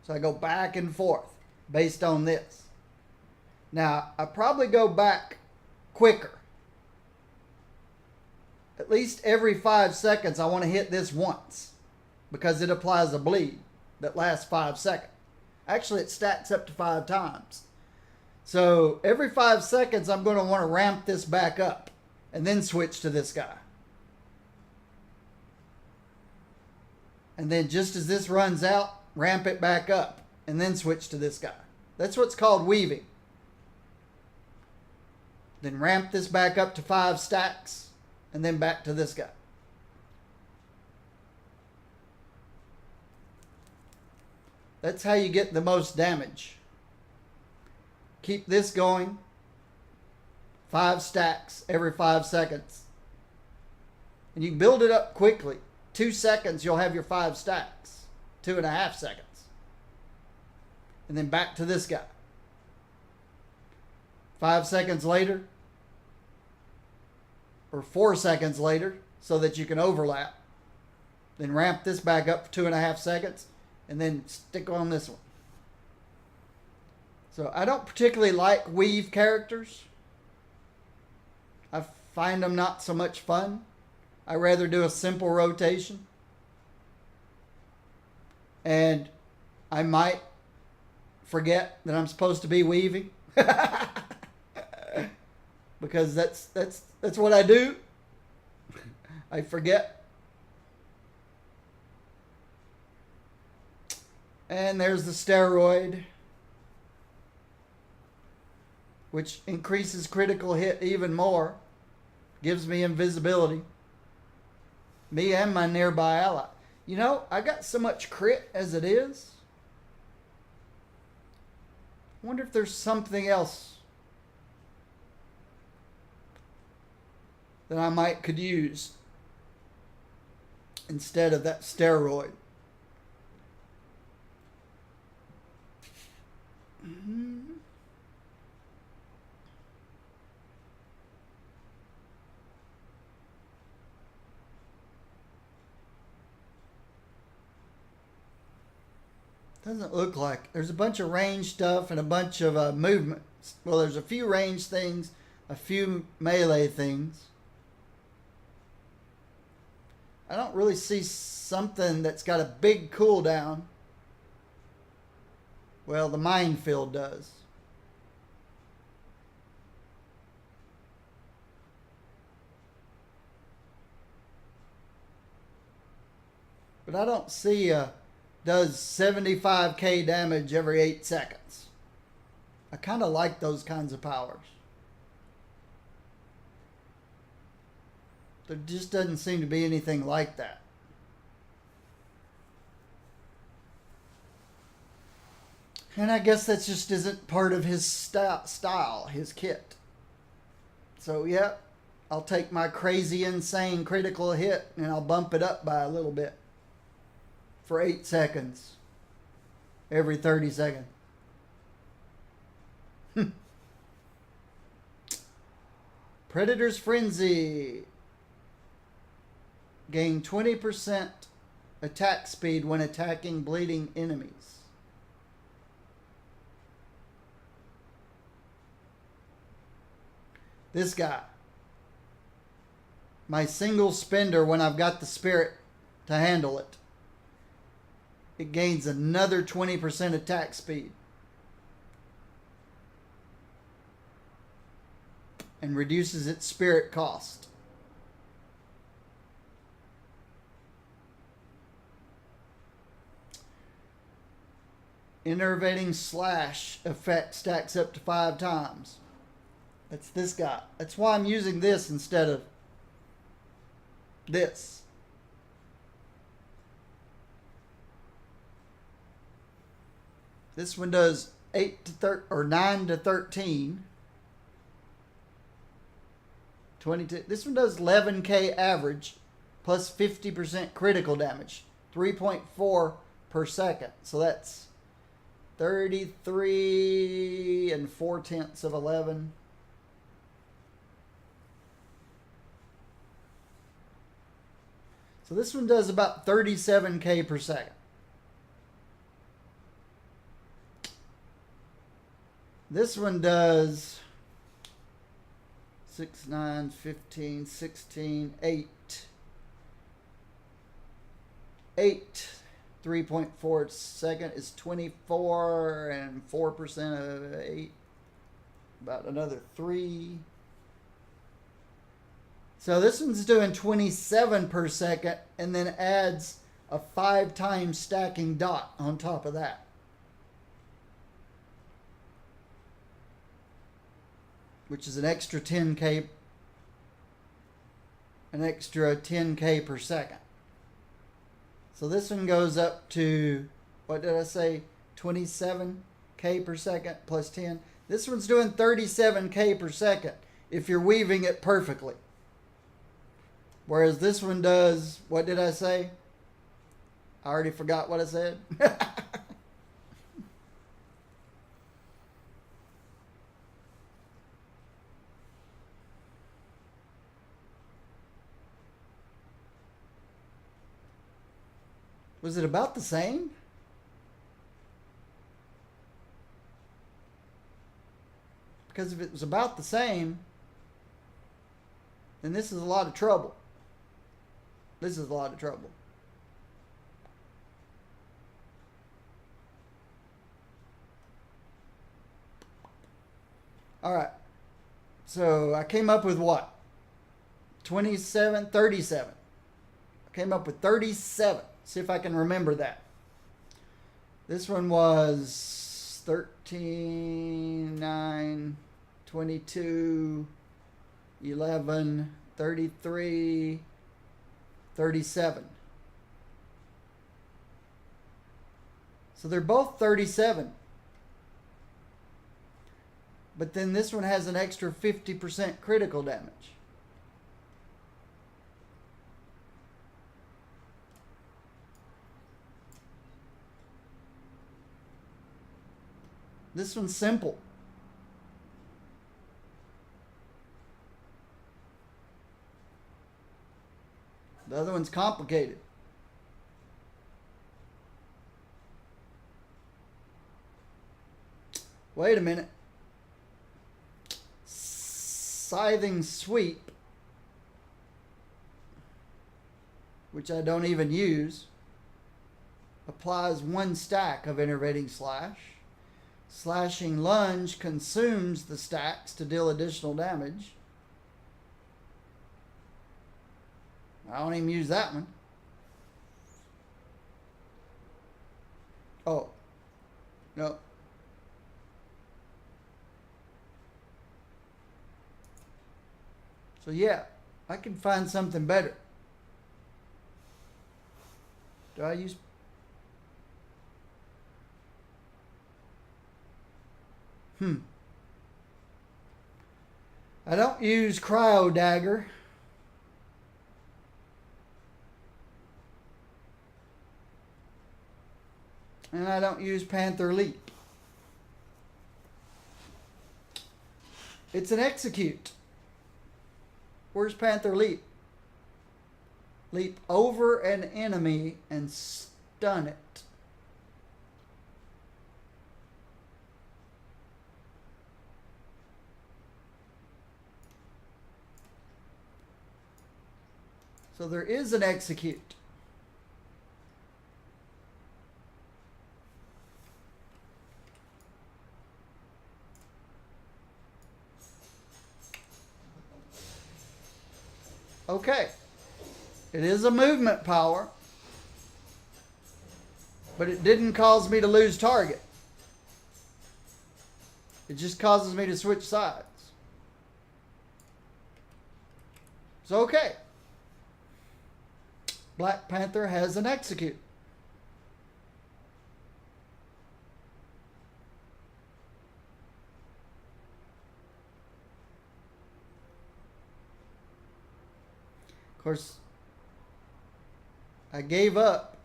So I go back and forth based on this. Now, I probably go back quicker. At least every 5 seconds I want to hit this once because it applies a bleed that lasts 5 seconds. Actually, it stacks up to 5 times. So every 5 seconds I'm going to want to ramp this back up and then switch to this guy. And then just as this runs out, ramp it back up and then switch to this guy. That's what's called weaving. Then ramp this back up to 5 stacks and then back to this guy. That's how you get the most damage. Keep this going. 5 stacks every 5 seconds. And you build it up quickly. 2 seconds, you'll have your 5 stacks. 2.5 seconds. And then back to this guy. 5 seconds later, or 4 seconds later, so that you can overlap. Then ramp this back up for 2.5 seconds, and then stick on this one. So I don't particularly like weave characters. I find them not so much fun. I rather do a simple rotation. And I might forget that I'm supposed to be weaving. Because that's what I do. I forget. And there's the steroid, which increases critical hit even more. Gives me invisibility. Me and my nearby ally. You know, I got so much crit as it is. Wonder if there's something else that I could use instead of that steroid. Doesn't look like. There's a bunch of range stuff and a bunch of movement. Well, there's a few range things, a few melee things. I don't really see something that's got a big cooldown. Well, the minefield does. But I don't see does 75k damage every 8 seconds. I kind of like those kinds of powers. There just doesn't seem to be anything like that. And I guess that just isn't part of his style, his kit. So, yeah, I'll take my crazy, insane critical hit and I'll bump it up by a little bit for 8 seconds every 30 seconds. Predator's Frenzy. Gain 20% attack speed when attacking bleeding enemies. This guy. My single spender when I've got the spirit to handle it. It gains another 20% attack speed. And reduces its spirit cost. Enervating slash effect stacks up to 5 times. That's this guy. That's why I'm using this instead of this. This one does 9 to 13. 22. This one does 11k average plus 50% critical damage. 3.4 per second. So that's 33 and 4/10 of 11. So this one does about 37k per second. This one does 6, 9, 15, 16, 8. 3.4 a second is 24 and 4% of 8. About another 3. So this one's doing 27 per second and then adds a 5 times stacking dot on top of that. Which is an extra 10k per second. So this one goes up to, what did I say, 27k per second plus 10. This one's doing 37k per second if you're weaving it perfectly. Whereas this one does, what did I say? I already forgot what I said. Was it about the same? Because if it was about the same, then this is a lot of trouble. This is a lot of trouble. All right. So I came up with what? 37. I came up with 37. See if I can remember that. This one was 13, 9, 22, 11, 33, 37. So they're both 37. But then this one has an extra 50% critical damage. This one's simple. The other one's complicated. Wait a minute. Scything Sweep, which I don't even use, applies 1 stack of Enervating Slash. Slashing Lunge consumes the stacks to deal additional damage. I don't even use that one. Oh. No. So yeah, I can find something better. Do I use... I don't use Cryo Dagger. And I don't use Panther Leap. It's an execute. Where's Panther Leap? Leap over an enemy and stun it. So there is an execute. Okay. It is a movement power, but it didn't cause me to lose target. It just causes me to switch sides. So okay. Black Panther has an execute. Of course, I gave up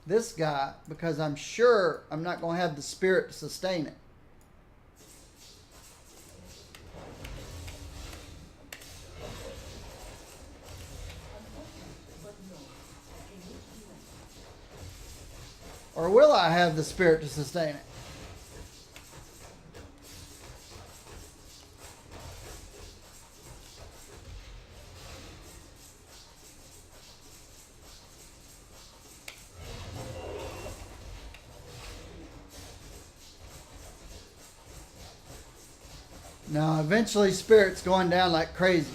this guy because I'm sure I'm not going to have the spirit to sustain it. Or will I have the spirit to sustain it? Now, eventually, spirit's going down like crazy.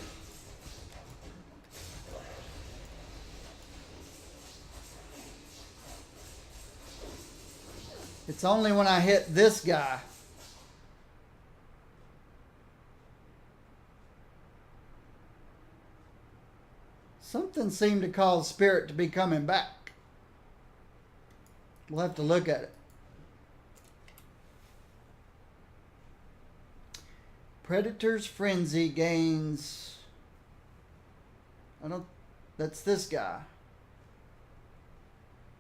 It's only when I hit this guy. Something seemed to cause spirit to be coming back. We'll have to look at it. Predator's Frenzy gains... That's this guy.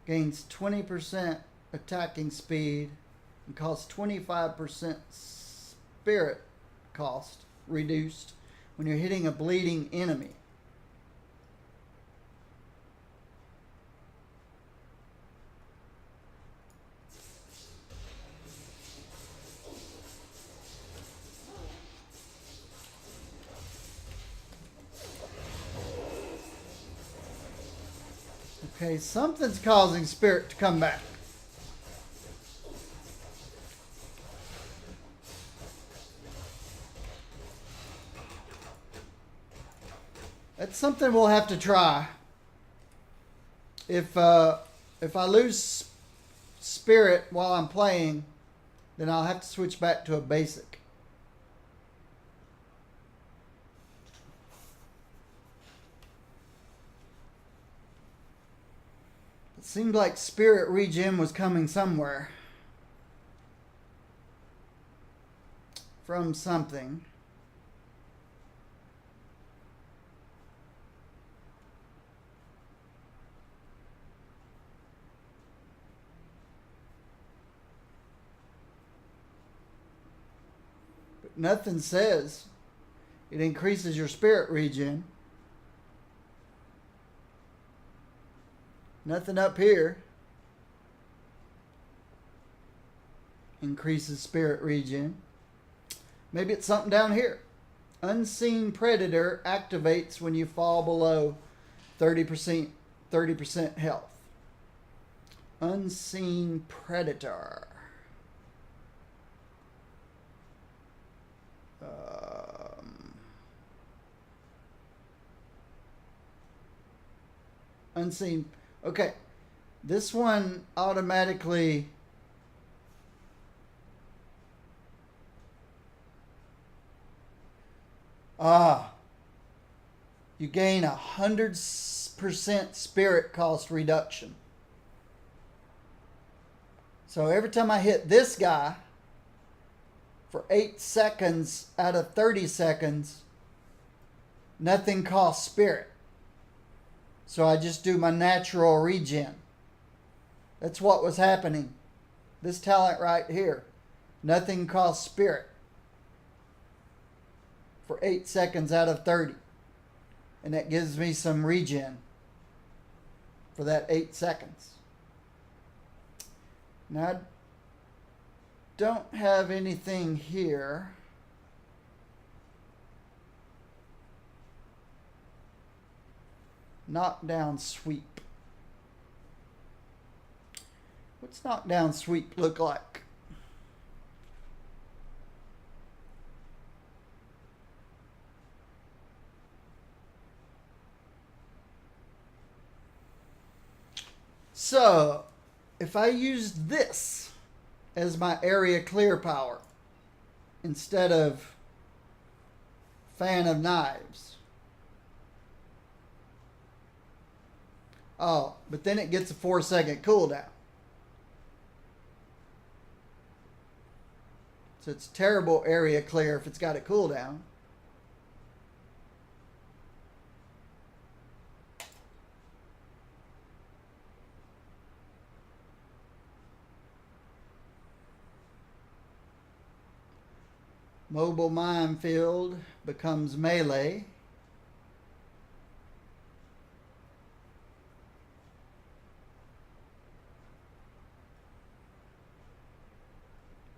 Gains 20% attacking speed and costs 25% spirit cost reduced when you're hitting a bleeding enemy. Okay, something's causing spirit to come back. That's something we'll have to try. If I lose spirit while I'm playing, then I'll have to switch back to a basic. It seemed like spirit regen was coming somewhere. From something. But nothing says it increases your spirit regen. Nothing up here increases spirit regen. Maybe it's something down here. Unseen predator activates when you fall below 30% health. Unseen predator. Unseen. Okay. This one automatically. You gain 100% spirit cost reduction. So every time I hit this guy for 8 seconds out of 30 seconds, nothing costs spirit. So I just do my natural regen. That's what was happening. This talent right here, nothing costs spirit for 8 seconds out of 30. And that gives me some regen for that 8 seconds. Now, I don't have anything here. Knockdown sweep. What's knockdown sweep look like? So, if I use this as my area clear power instead of fan of knives. Oh, but then it gets a 4-second cooldown. So it's terrible area clear if it's got a cooldown. Mobile minefield becomes melee.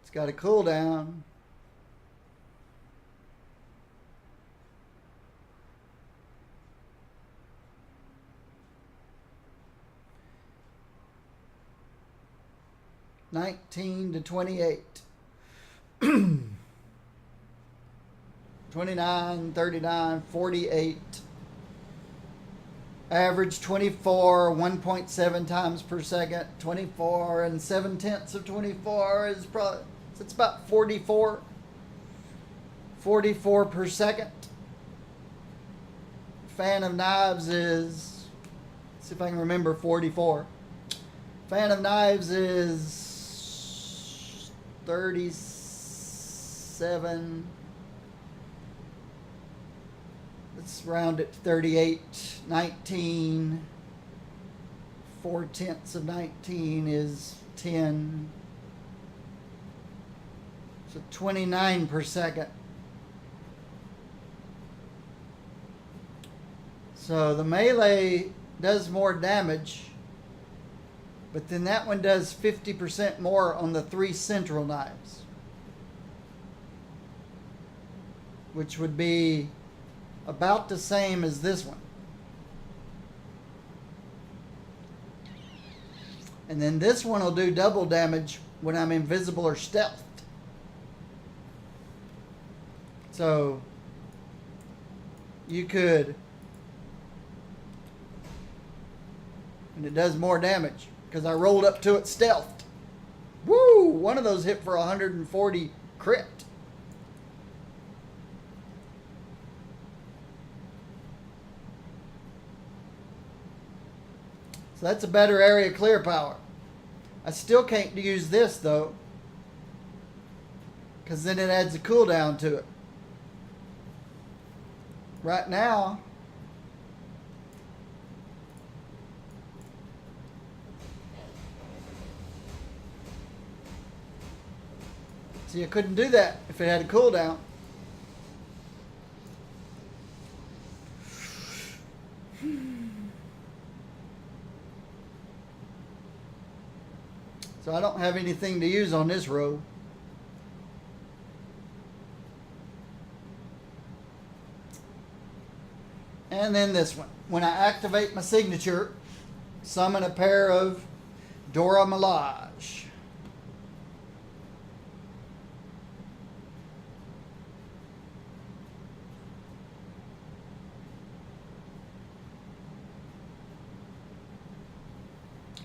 It's got a cooldown. (19 to 28). 29, 39, 48. Average 24, 1.7 times per second. 24 and 7/10 of 24 is probably, so it's about 44 per second. Fan of knives is, let's see if I can remember 44. Fan of knives is 37. Let's round it to 38. 19. 4/10 of 19 is 10. So 29 per second. So the melee does more damage, but then that one does 50% more on the 3 central knives, which would be about the same as this one. And then this one will do double damage when I'm invisible or stealthed. So you could, and it does more damage because I rolled up to it stealthed. Woo! One of those hit for 140 crit. So that's a better area clear power. I still can't use this though, because then it adds a cooldown to it. Right now, see, I couldn't do that if it had a cooldown. So I don't have anything to use on this row. And then this one. When I activate my signature, summon a pair of Dora Milaje.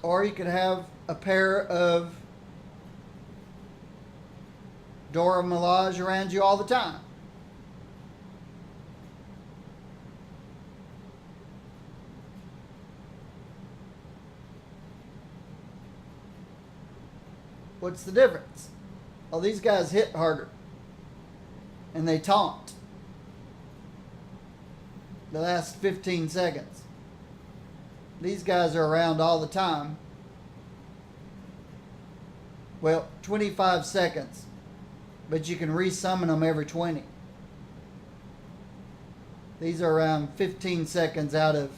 Or you could have a pair of Dora Milaje around you all the time. What's the difference? Well, these guys hit harder. And they taunt. The last 15 seconds. These guys are around all the time. Well, 25 seconds. But you can resummon them every 20. These are around 15 seconds out of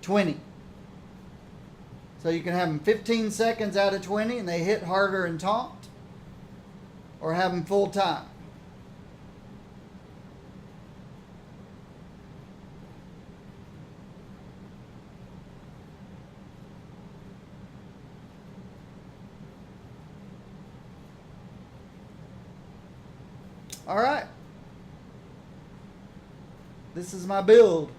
20. So you can have them 15 seconds out of 20 and they hit harder and taunt. Or have them full time. All right. This is my build.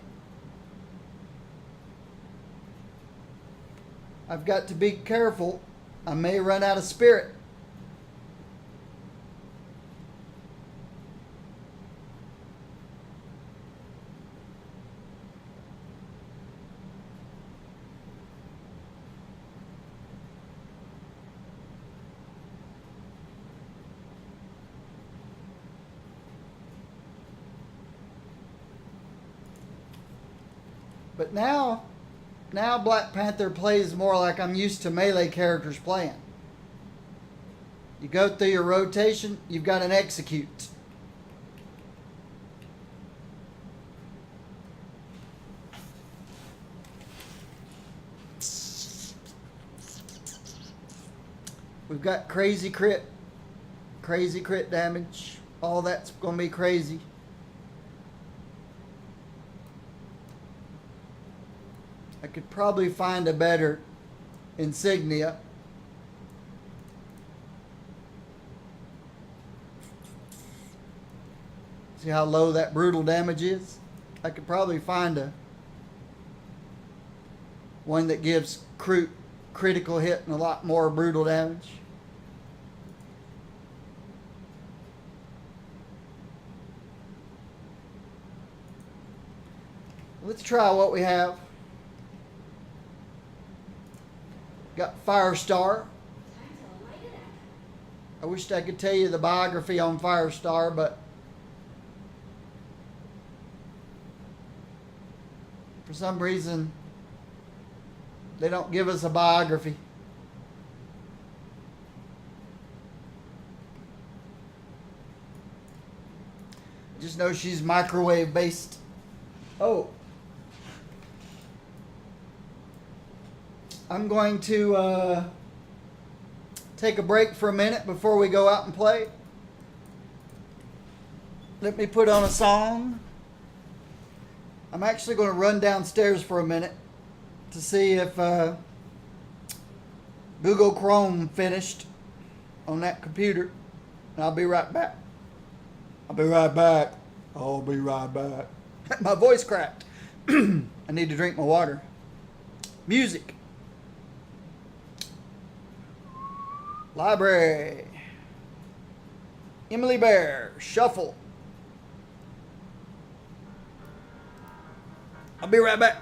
I've got to be careful. I may run out of spirit. But now Black Panther plays more like I'm used to melee characters playing. You go through your rotation, you've got an execute. We've got crazy crit damage. All that's going to be crazy. I could probably find a better insignia. See how low that brutal damage is? I could probably find one that gives critical hit and a lot more brutal damage. Let's try what we have. Got Firestar. I wished I could tell you the biography on Firestar, but for some reason they don't give us a biography. I just know she's microwave based. Oh. I'm going to take a break for a minute before we go out and play. Let me put on a song. I'm actually going to run downstairs for a minute to see if Google Chrome finished on that computer. And I'll be right back. I'll be right back. I'll be right back. My voice cracked. I need to drink my water. Music. Library. Emily Bear. Shuffle. I'll be right back.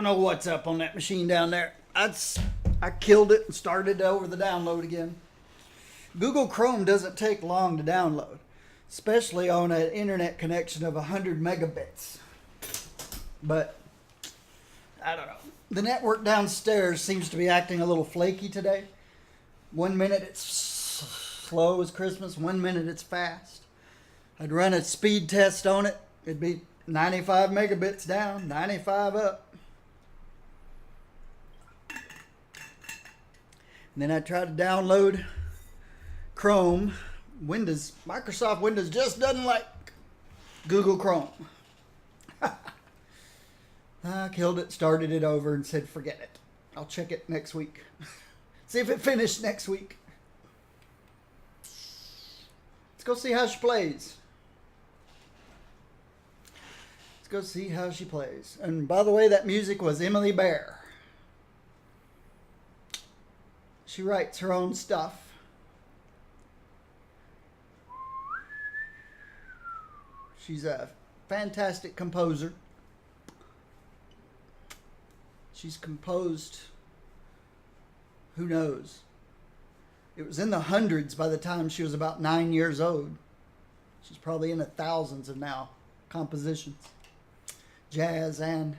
don't know what's up on that machine down there. I killed it and started over the download again. Google Chrome doesn't take long to download, especially on an internet connection of 100 megabits. But I don't know. The network downstairs seems to be acting a little flaky today. 1 minute it's slow as Christmas, 1 minute it's fast. I'd run a speed test on it. It'd be 95 megabits down, 95 up. And then I tried to download Chrome. Microsoft Windows just doesn't like Google Chrome. I killed it, started it over, and said, forget it. I'll check it next week. See if it finished next week. Let's go see how she plays. Let's go see how she plays. And by the way, that music was Emily Bear. She writes her own stuff. She's a fantastic composer. She's composed, who knows? It was in the hundreds by the time she was about 9 years old. She's probably in the thousands of now compositions, jazz and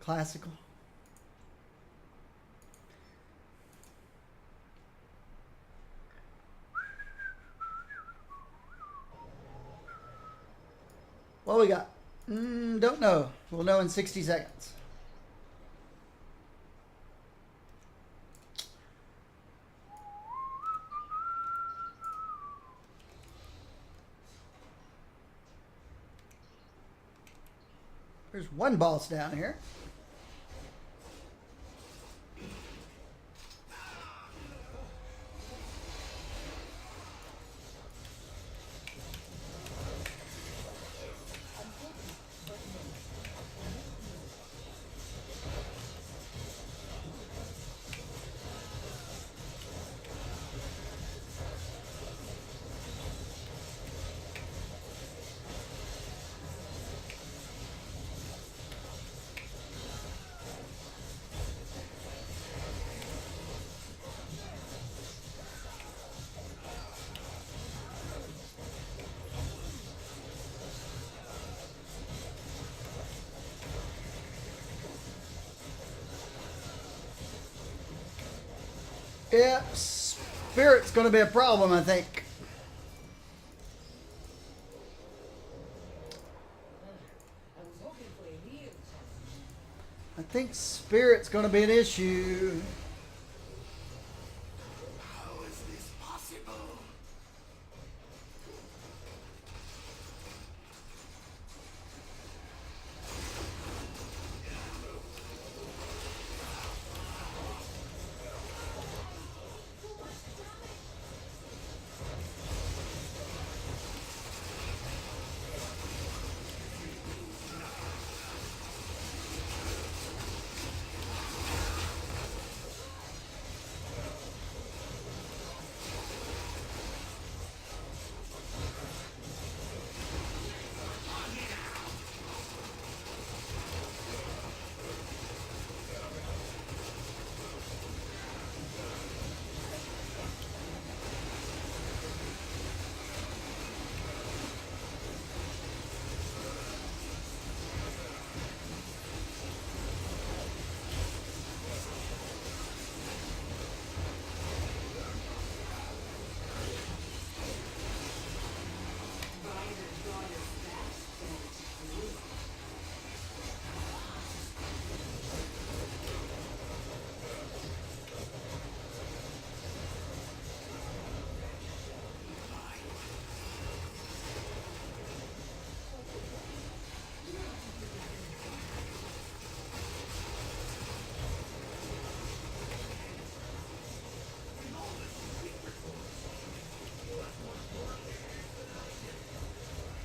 classical. What we got? Don't know. We'll know in 60 seconds. There's one boss down here. Yeah, spirit's going to be a problem, I think. I was hoping for a real challenge. I think spirit's going to be an issue. How is this possible?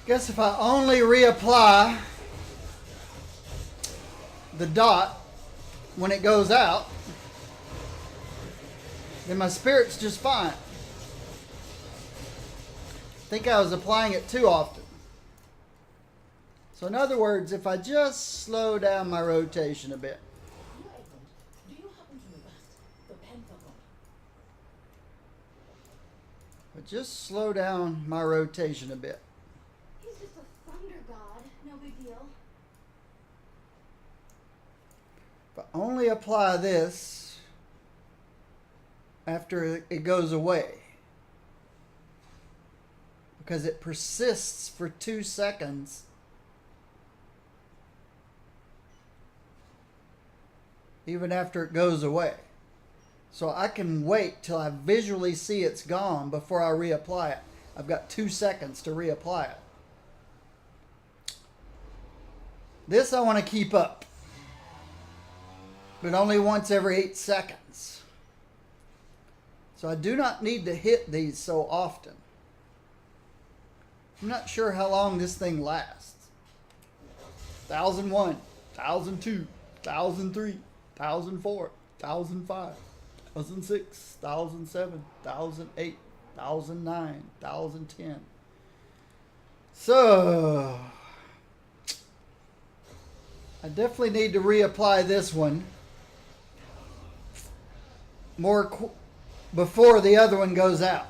Guess if I only reapply the dot when it goes out, then my spirit's just fine. I think I was applying it too often. So in other words, if I just slow down my rotation a bit. Your Edmund, do you happen to know the Panther God? But just slow down my rotation a bit. He's just a thunder god. No big deal. If I only apply this after it goes away, because it persists for 2 seconds, even after it goes away. So I can wait till I visually see it's gone before I reapply it. I've got 2 seconds to reapply it. This I want to keep up, but only once every 8 seconds. So I do not need to hit these so often. I'm not sure how long this thing lasts. 1001, 1002, 1003, 1004, 1005, 1006, 1007, 1008, 1009, 1010. So I definitely need to reapply this one before the other one goes out.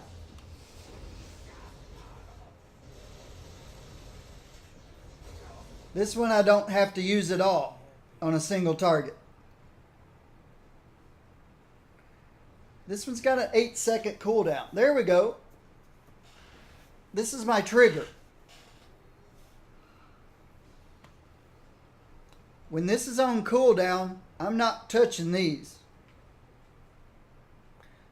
This one I don't have to use it all on a single target. This one's got an 8-second cooldown. There we go. This is my trigger. When this is on cooldown, I'm not touching these.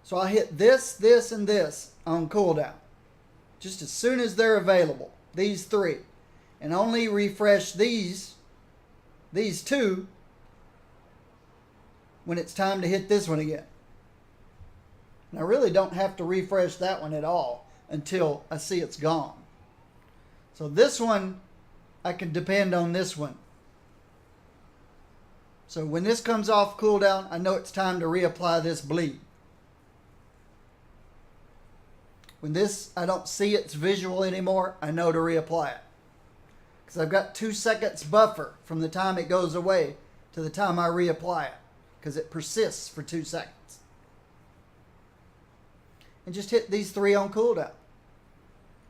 So I hit this, this, and this on cooldown. Just as soon as they're available. These three. And only refresh these two when it's time to hit this one again. And I really don't have to refresh that one at all until I see it's gone. So this one, I can depend on this one. So when this comes off cooldown, I know it's time to reapply this bleed. When this, I don't see it's visual anymore, I know to reapply it. Because I've got 2 seconds buffer from the time it goes away to the time I reapply it. Because it persists for 2 seconds. And just hit these three on cooldown.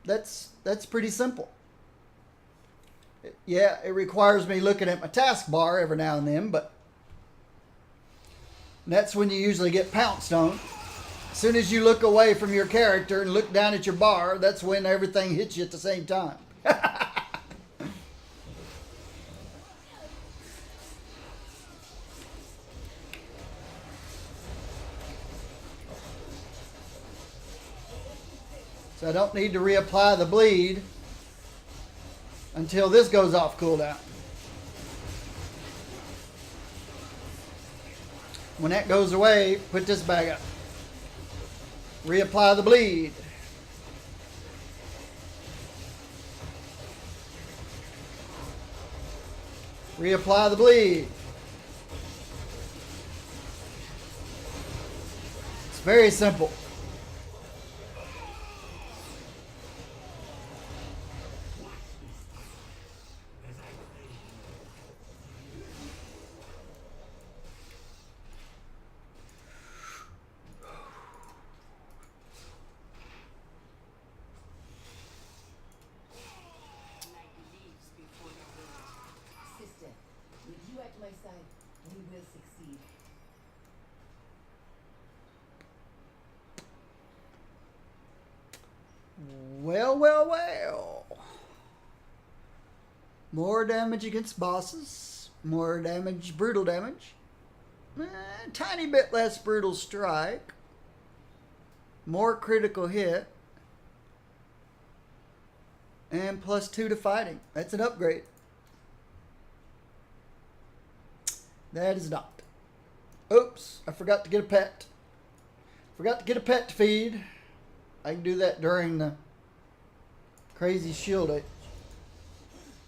That's pretty simple. Yeah, it requires me looking at my taskbar every now and then, but that's when you usually get pounced on. As soon as you look away from your character and look down at your bar, that's when everything hits you at the same time. So I don't need to reapply the bleed until this goes off cooldown. When that goes away, put this back up. Reapply the bleed. Reapply the bleed. It's very simple. Sister, with you at my side, we will succeed. Well, well, well. More damage against bosses. More damage, brutal damage. Tiny bit less brutal strike. More critical hit. And +2 to fighting. That's an upgrade. That is not. Oops, I forgot to get a pet. Forgot to get a pet to feed. I can do that during the crazy shield age.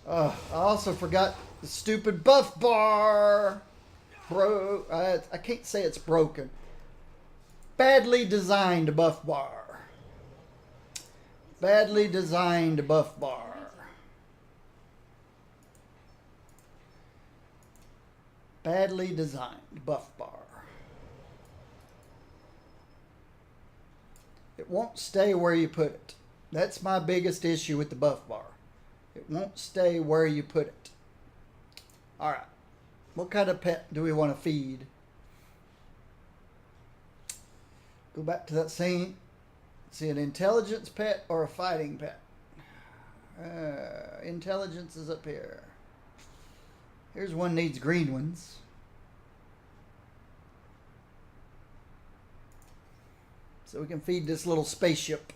I also forgot the stupid buff bar. Bro, I can't say it's broken. Badly designed buff bar. Badly designed buff bar. Badly designed buff bar. It won't stay where you put it. That's my biggest issue with the buff bar. It won't stay where you put it. Alright. What kind of pet do we want to feed? Go back to that scene. See, an intelligence pet or a fighting pet? Intelligence is up here. Here's one needs green ones. So we can feed this little spaceship.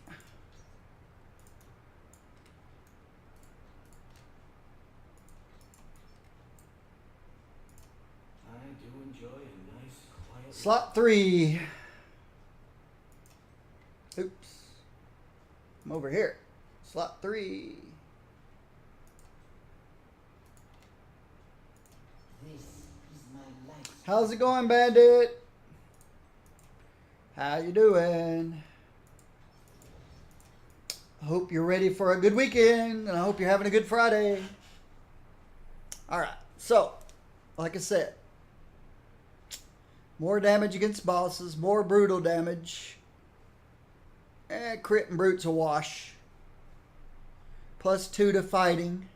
I do enjoy a nice, quiet. Slot 3. Oops. I'm over here. Slot 3. This is my life. How's it going, Bandit? How you doing? I hope you're ready for a good weekend, and I hope you're having a good Friday. Alright, so, like I said, more damage against bosses, more brutal damage. Crit and brute's a wash. +2 to fighting.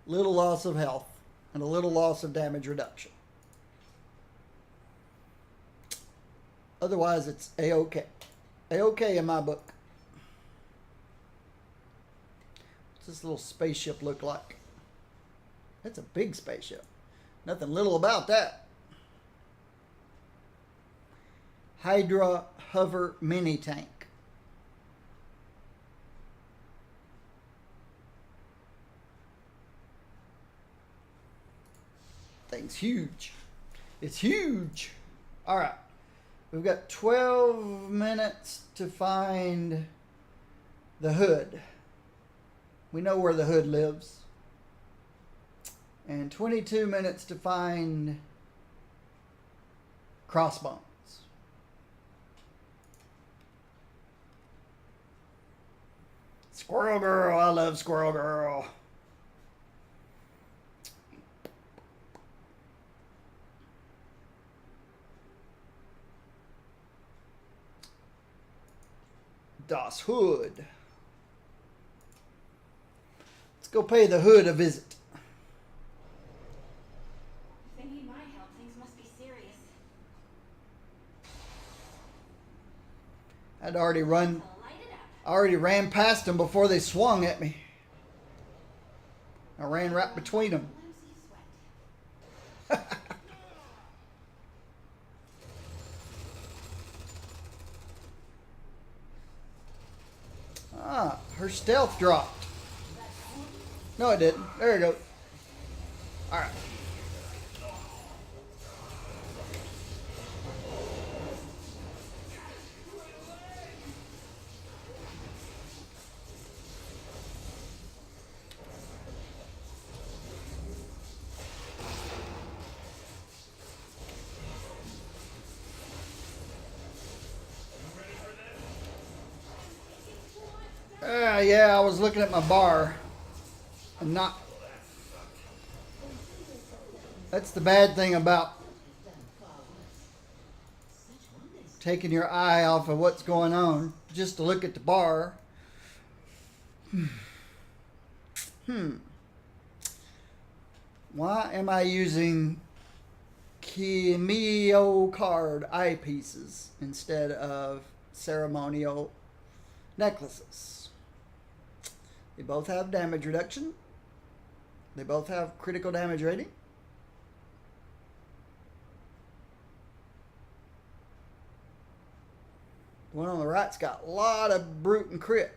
Little loss of health, and a little loss of damage reduction. Otherwise, it's A-OK. A-OK in my book. What's this little spaceship look like? It's a big spaceship. Nothing little about that. Hydra Hover Mini Tank. Thing's huge. It's huge. All right. We've got 12 minutes to find the hood. We know where the hood lives. And 22 minutes to find Crossbones. Squirrel Girl. I love Squirrel Girl. Das Hood. Let's go pay the Hood a visit. If they need my help, things must be serious. I'd already run. So light it up. I already ran past them before they swung at me. I ran right between them. Flimsy sweat. Ah, her stealth dropped. No, it didn't. There you go. Alright. Yeah, I was looking at my bar and not. That's the bad thing about taking your eye off of what's going on just to look at the bar. Why am I using Kimio card eyepieces instead of ceremonial necklaces? They both have damage reduction. They both have critical damage rating. The one on the right's got a lot of brute and crit.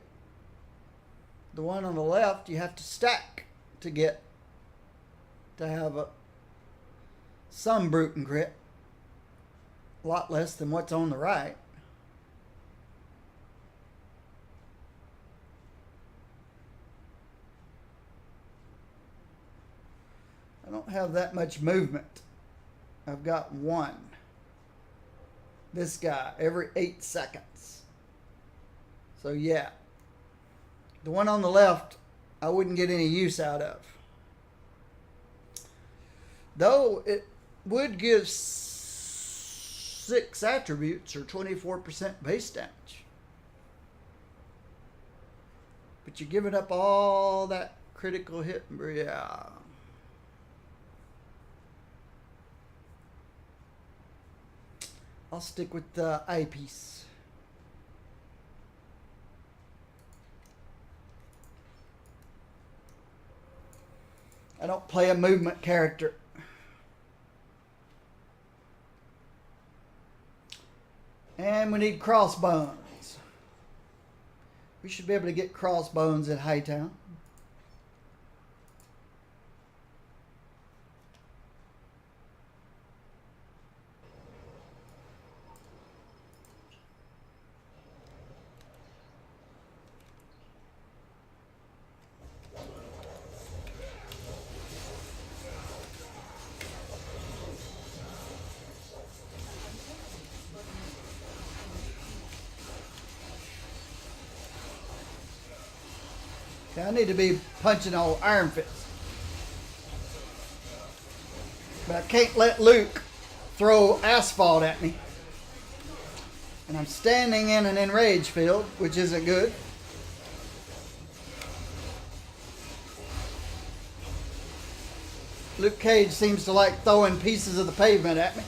The one on the left you have to stack to get to have some brute and crit. A lot less than what's on the right. I don't have that much movement. I've got one. This guy every 8 seconds. So yeah. The one on the left, I wouldn't get any use out of. Though would give 6 attributes or 24% base damage. But you're giving up all that critical hit. Yeah. I'll stick with the eyepiece. I don't play a movement character. And we need crossbones. We should be able to get crossbones at Hightown. I need to be punching old Iron Fist. But I can't let Luke throw asphalt at me. And I'm standing in an enraged field, which isn't good. Luke Cage seems to like throwing pieces of the pavement at me.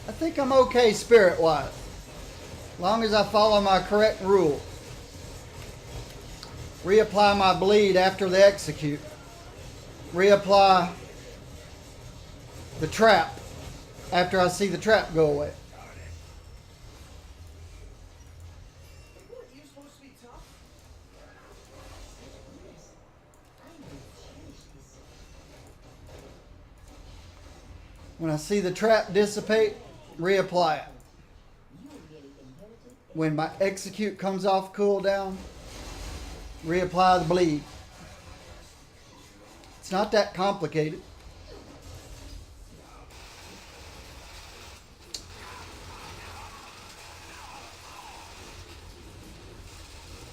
I think I'm okay spirit-wise, as long as I follow my correct rule. Reapply my bleed after the execute. Reapply the trap after I see the trap go away. Weren't you supposed to be tough? When I see the trap dissipate, reapply it. When my execute comes off cooldown, reapply the bleed. It's not that complicated.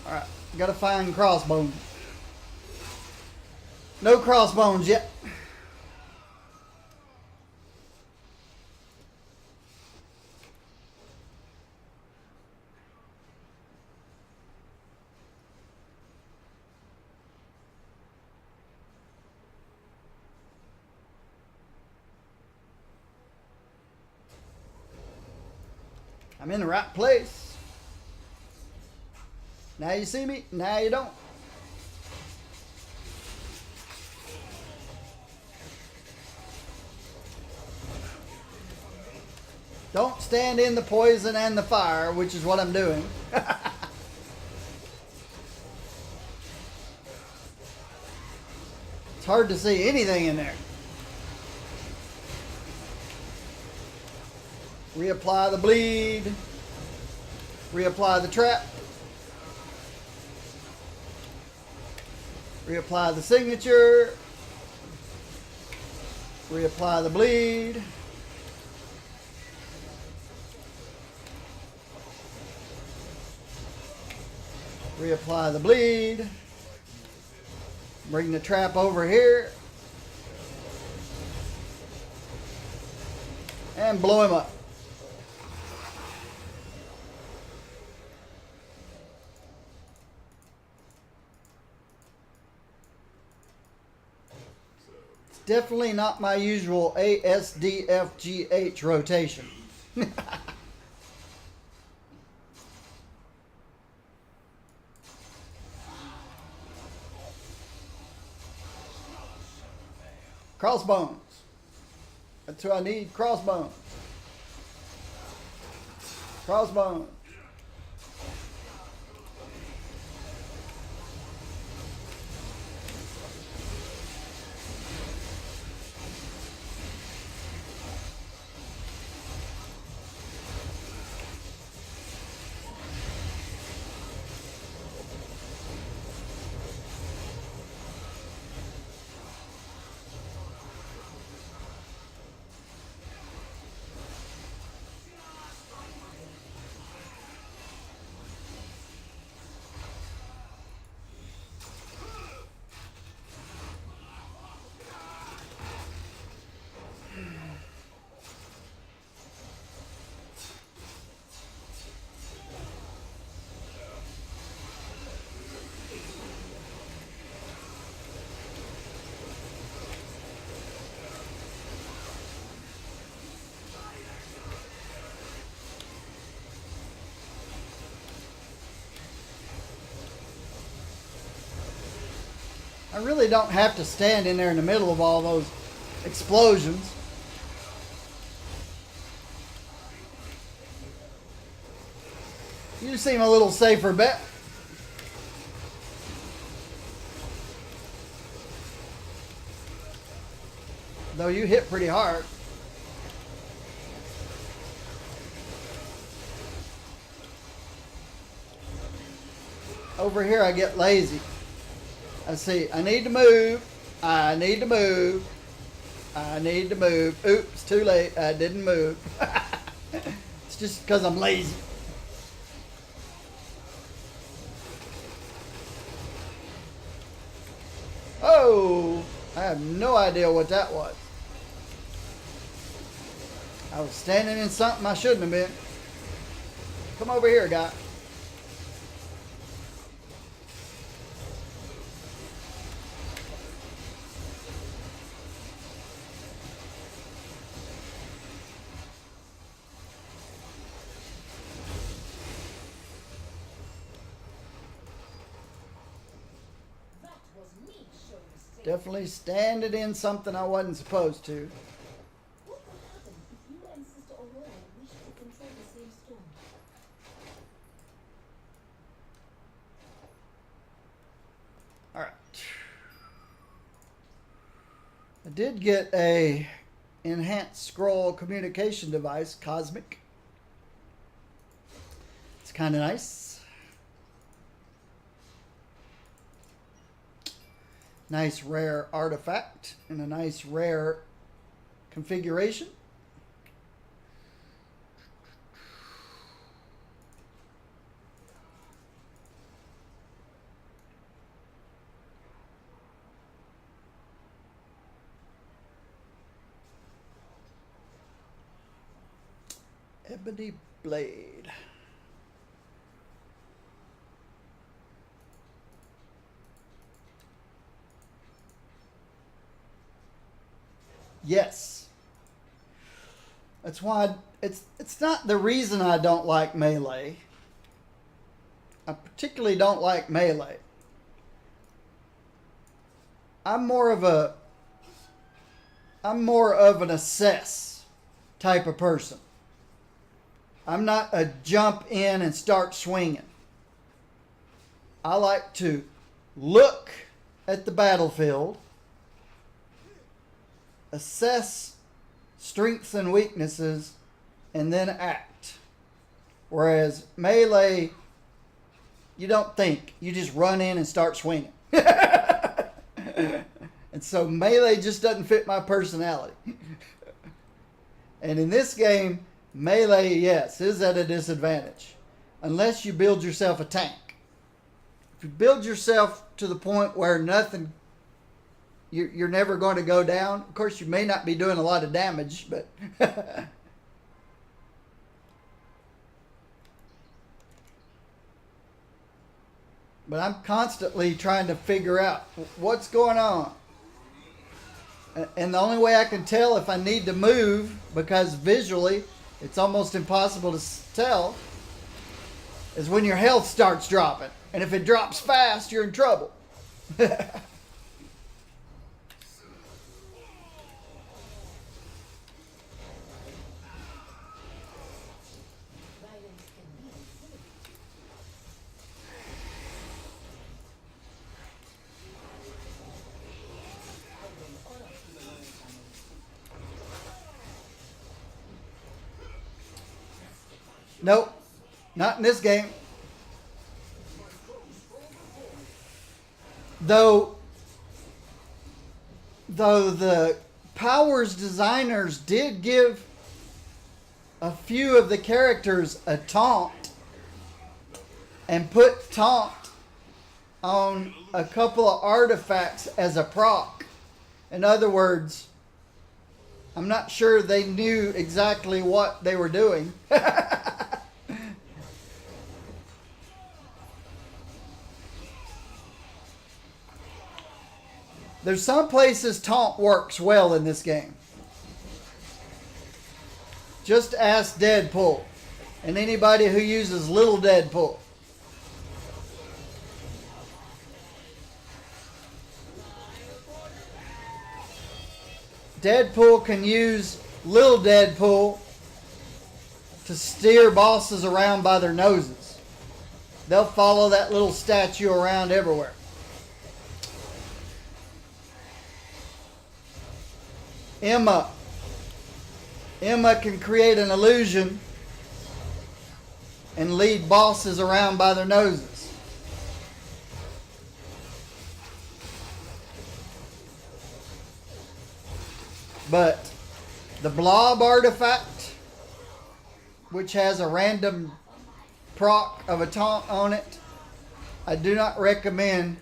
Alright, gotta find crossbones. No crossbones yet. I'm in the right place. Now you see me, now you don't. Don't stand in the poison and the fire, which is what I'm doing. It's hard to see anything in there. Reapply the bleed. Reapply the trap. Reapply the signature. Reapply the bleed. Reapply the bleed. Bring the trap over here. And blow him up. Definitely not my usual ASDFGH rotation. Crossbones. That's who I need. Crossbones. Crossbones. I really don't have to stand in there in the middle of all those explosions. You seem a little safer bet. Though you hit pretty hard. Over here I get lazy. I see, I need to move. I need to move. I need to move. Oops, too late. I didn't move. It's just because I'm lazy. Oh, I have no idea what that was. I was standing in something I shouldn't have been. Come over here, guy. That was me showing strength. Definitely standing in something I wasn't supposed to. What would happen if you and Sister Aurora wished to control the same storm? All right. I did get a enhanced scroll communication device, Cosmic. It's kind of nice. Nice rare artifact and a nice rare configuration. Ebony Blade. Yes. That's why it's not the reason I don't like melee. I particularly don't like melee. I'm more of an assess type of person. I'm not a jump in and start swinging. I like to look at the battlefield, assess strengths and weaknesses, and then act. Whereas melee, you don't think. You just run in and start swinging. And so melee just doesn't fit my personality. And in this game, melee, yes, is at a disadvantage. Unless you build yourself a tank. If you build yourself to the point where nothing, you're never going to go down. Of course, you may not be doing a lot of damage, but... But I'm constantly trying to figure out what's going on. And the only way I can tell if I need to move, because visually it's almost impossible to tell, is when your health starts dropping. And if it drops fast, you're in trouble. Violence can be intimidating. Nope, not in this game. Though the Powers designers did give a few of the characters a taunt and put taunt on a couple of artifacts as a proc. In other words, I'm not sure they knew exactly what they were doing. There's some places taunt works well in this game. Just ask Deadpool and anybody who uses Little Deadpool. Deadpool can use Lil Deadpool to steer bosses around by their noses. They'll follow that little statue around everywhere. Emma can create an illusion and lead bosses around by their noses. But the Blob artifact, which has a random proc of a taunt on it, I do not recommend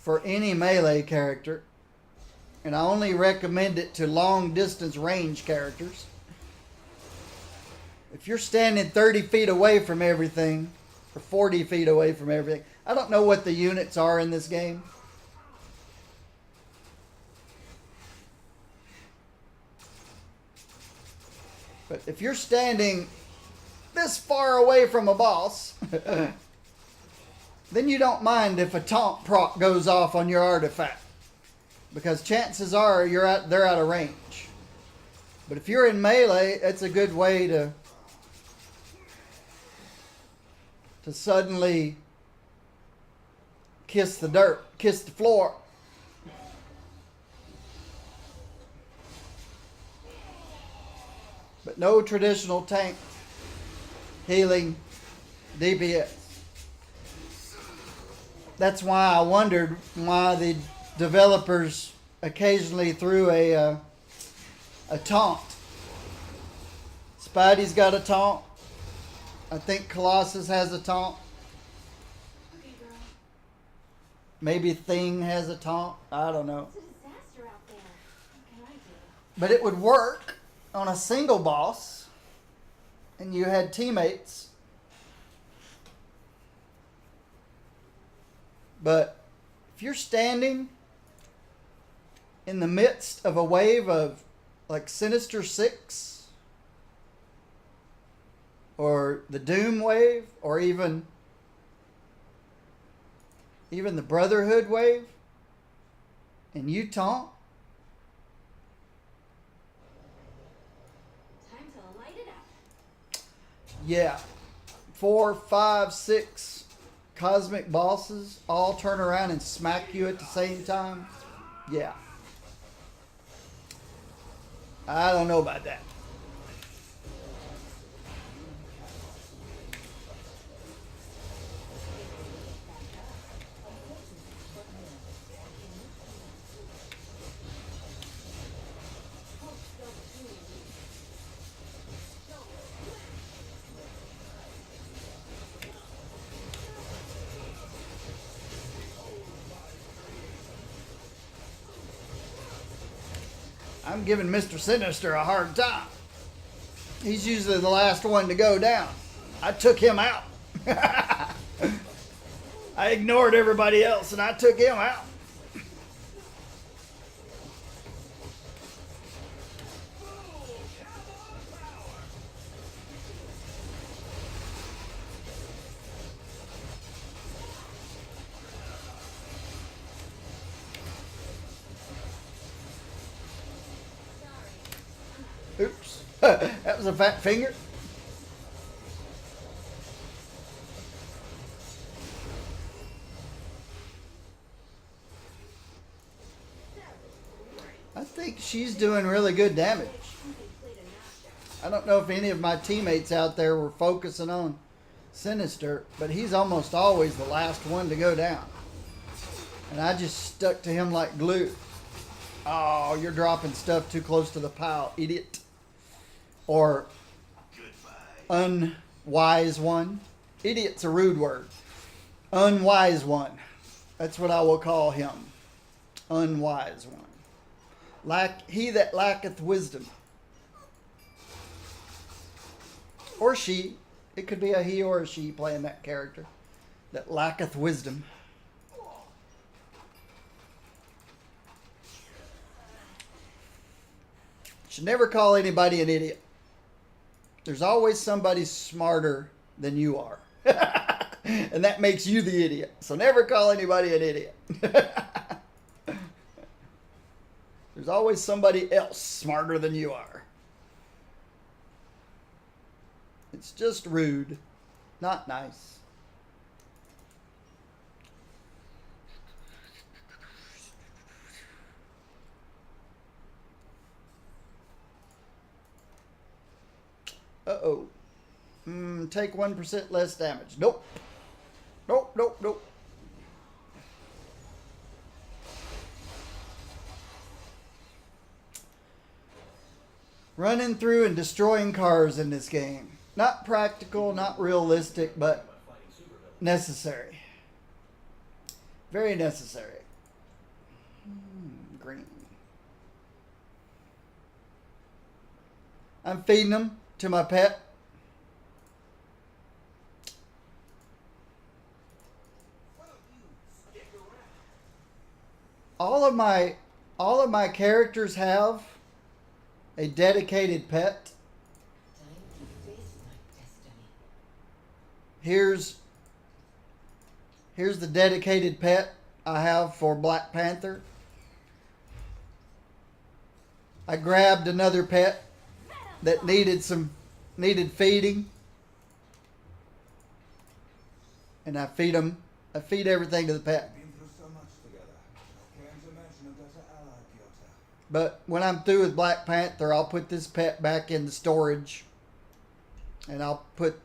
for any melee character. And I only recommend it to long distance range characters. If you're standing 30 feet away from everything, or 40 feet away from everything, I don't know what the units are in this game. But if you're standing this far away from a boss, then you don't mind if a taunt proc goes off on your artifact. Because chances are they're out of range. But if you're in melee, it's a good way to suddenly kiss the dirt, kiss the floor. But no traditional tank healing DPS. That's why I wondered why the developers occasionally threw a taunt. Spidey's got a taunt. I think Colossus has a taunt. Okay, girl. Maybe Thing has a taunt. I don't know. It's a disaster out there. What can I do? But it would work on a single boss and you had teammates. But if you're standing in the midst of a wave of like Sinister Six or the Doom wave or even the Brotherhood wave and you taunt, Time to light it up. yeah, 4, 5, 6 cosmic bosses all turn around and smack you at the same time. Yeah. I don't know about that. I'm giving Mr. Sinister a hard time. He's usually the last one to go down. I took him out. I ignored everybody else and I took him out. Oops. That was a fat finger. I think she's doing really good damage. I don't know if any of my teammates out there were focusing on Sinister, but he's almost always the last one to go down. And I just stuck to him like glue. Oh, you're dropping stuff too close to the pile, idiot. Or unwise one. Idiot's a rude word. Unwise one. That's what I will call him. Unwise one. He that lacketh wisdom. Or she. It could be a he or a she playing that character. That lacketh wisdom. Should never call anybody an idiot. There's always somebody smarter than you are. And that makes you the idiot. So never call anybody an idiot. There's There's always somebody else smarter than you are. It's just rude. Not nice. Uh-oh. Take 1% less damage. Nope. Nope, nope, nope. Running through and destroying cars in this game. Not practical, not realistic, but necessary. Very necessary. Green. I'm feeding them to my pet. All of my characters have a dedicated pet. Time to face my destiny. Here's the dedicated pet I have for Black Panther. I grabbed another pet that needed feeding, and I feed everything to the pet. Been through so much together. I can't imagine a better ally, Piotr. But when I'm through with Black Panther, I'll put this pet back in the storage, and I'll put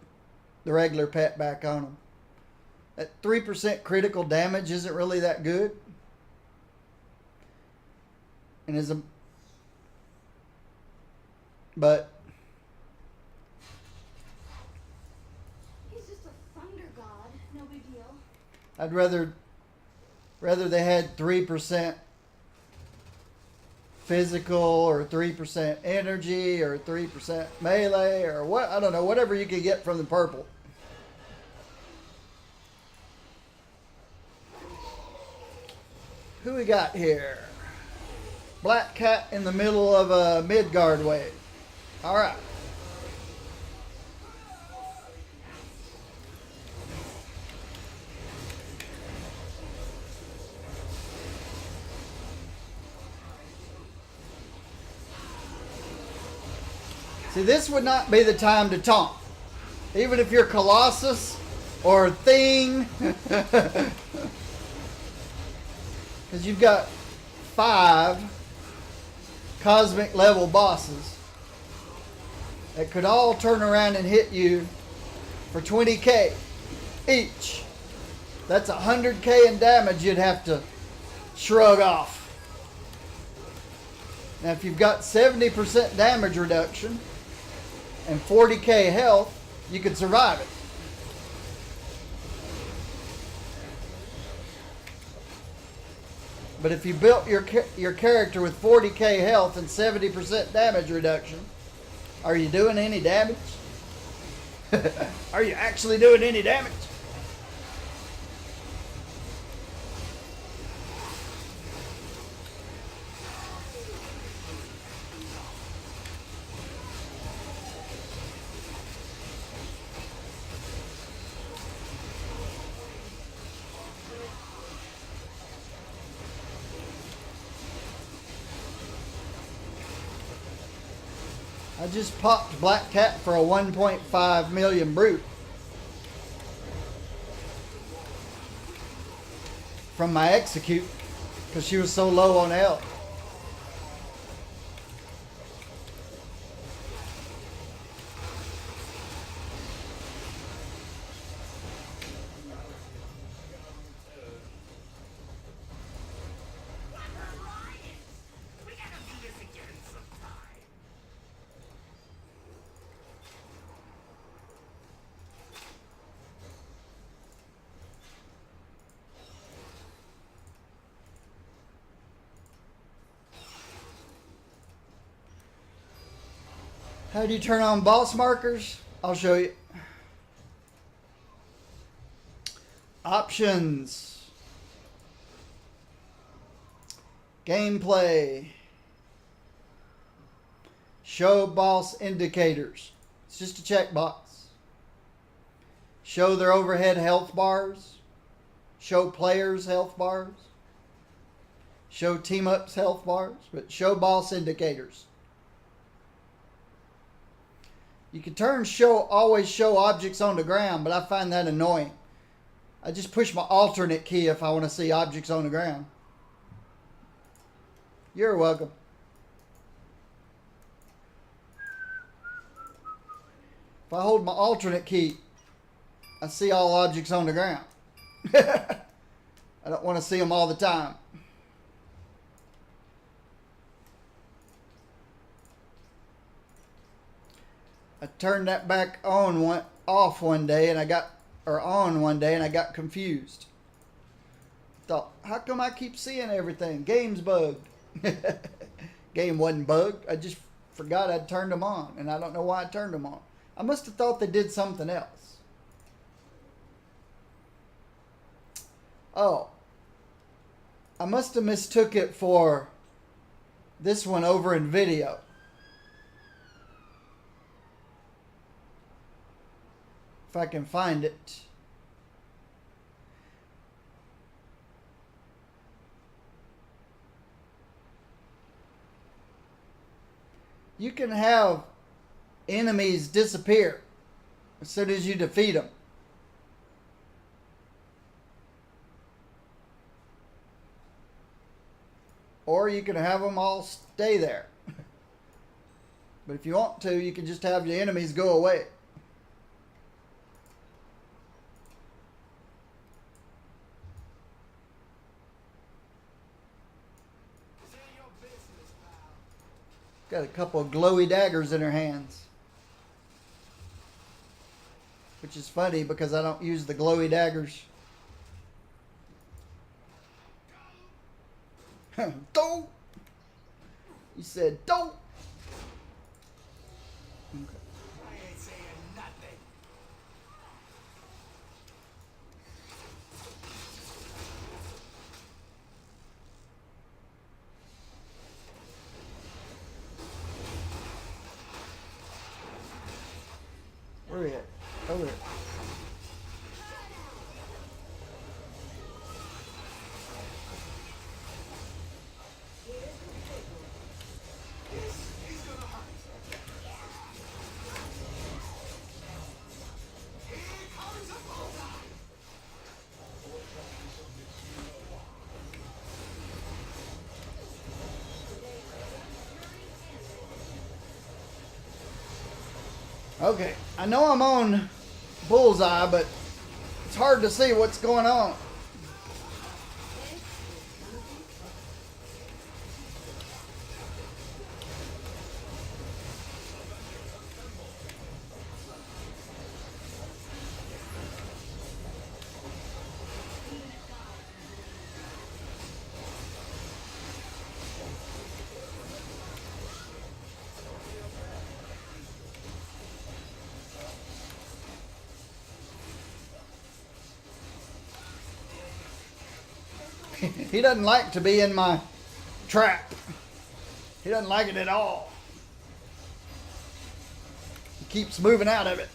the regular pet back on him. That 3% critical damage isn't really that good. And but He's just a thunder god. No big deal. I'd rather they had 3% physical or 3% energy or 3% melee or what, I don't know, whatever you can get from the purple. Who we got here? Black Cat in the middle of a Midgard wave. All right. See, this would not be the time to taunt. Even if you're Colossus or Thing. Because you've got 5 cosmic level bosses that could all turn around and hit you for 20k each. That's 100k in damage you'd have to shrug off. Now if you've got 70% damage reduction and 40k health, you could survive it. But if you built your character with 40k health and 70% damage reduction, are you doing any damage? Are you actually doing any damage? I just popped Black Cat for a 1.5 million brute from my execute because she was so low on health. How do you turn on boss markers? I'll show you. Options. Gameplay. Show boss indicators. It's just a checkbox. Show their overhead health bars. Show players' health bars. Show team ups health bars, but show boss indicators. You can turn always show objects on the ground, but I find that annoying. I just push my alternate key if I want to see objects on the ground. You're welcome. If I hold my alternate key, I see all objects on the ground. I don't want to see them all the time. I turned that back off one day and I got confused. Thought, how come I keep seeing everything? Game's bugged. Game wasn't bugged. I just forgot I'd turned them on, and I don't know why I turned them on. I must have thought they did something else. Oh. I must have mistook it for this one over in video. If I can find it. You can have enemies disappear as soon as you defeat them. Or you can have them all stay there. But if you want to, you can just have your enemies go away. Got a couple of glowy daggers in her hands. Which is funny because I don't use the glowy daggers. Don't! You said don't! Okay. I ain't saying nothing. Where are we at? Over there. Okay, I know I'm on bullseye, but it's hard to see what's going on. He doesn't like to be in my trap. He doesn't like it at all. He keeps moving out of it.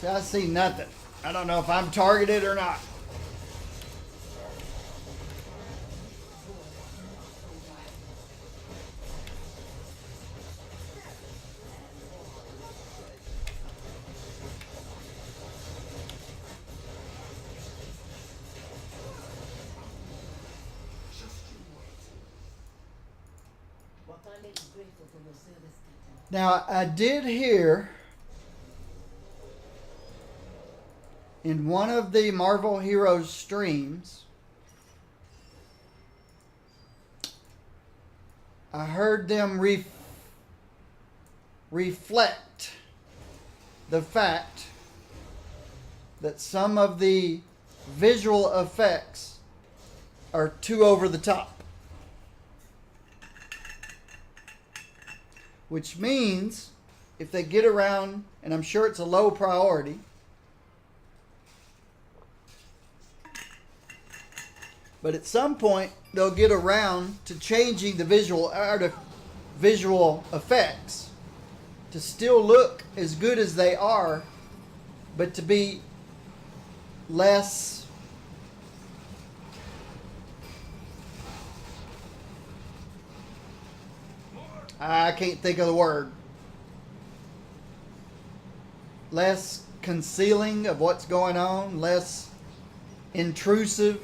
See, I see nothing. I don't know if I'm targeted or not. Wakanda is grateful for your service, Captain. Now, I did hear in one of the Marvel Heroes streams, I heard them reflect the fact that some of the visual effects are too over the top. Which means if they get around, and I'm sure it's a low priority, But at some point, they'll get around to changing the visual effects to still look as good as they are, but to be less I can't think of the word. Less concealing of what's going on, less intrusive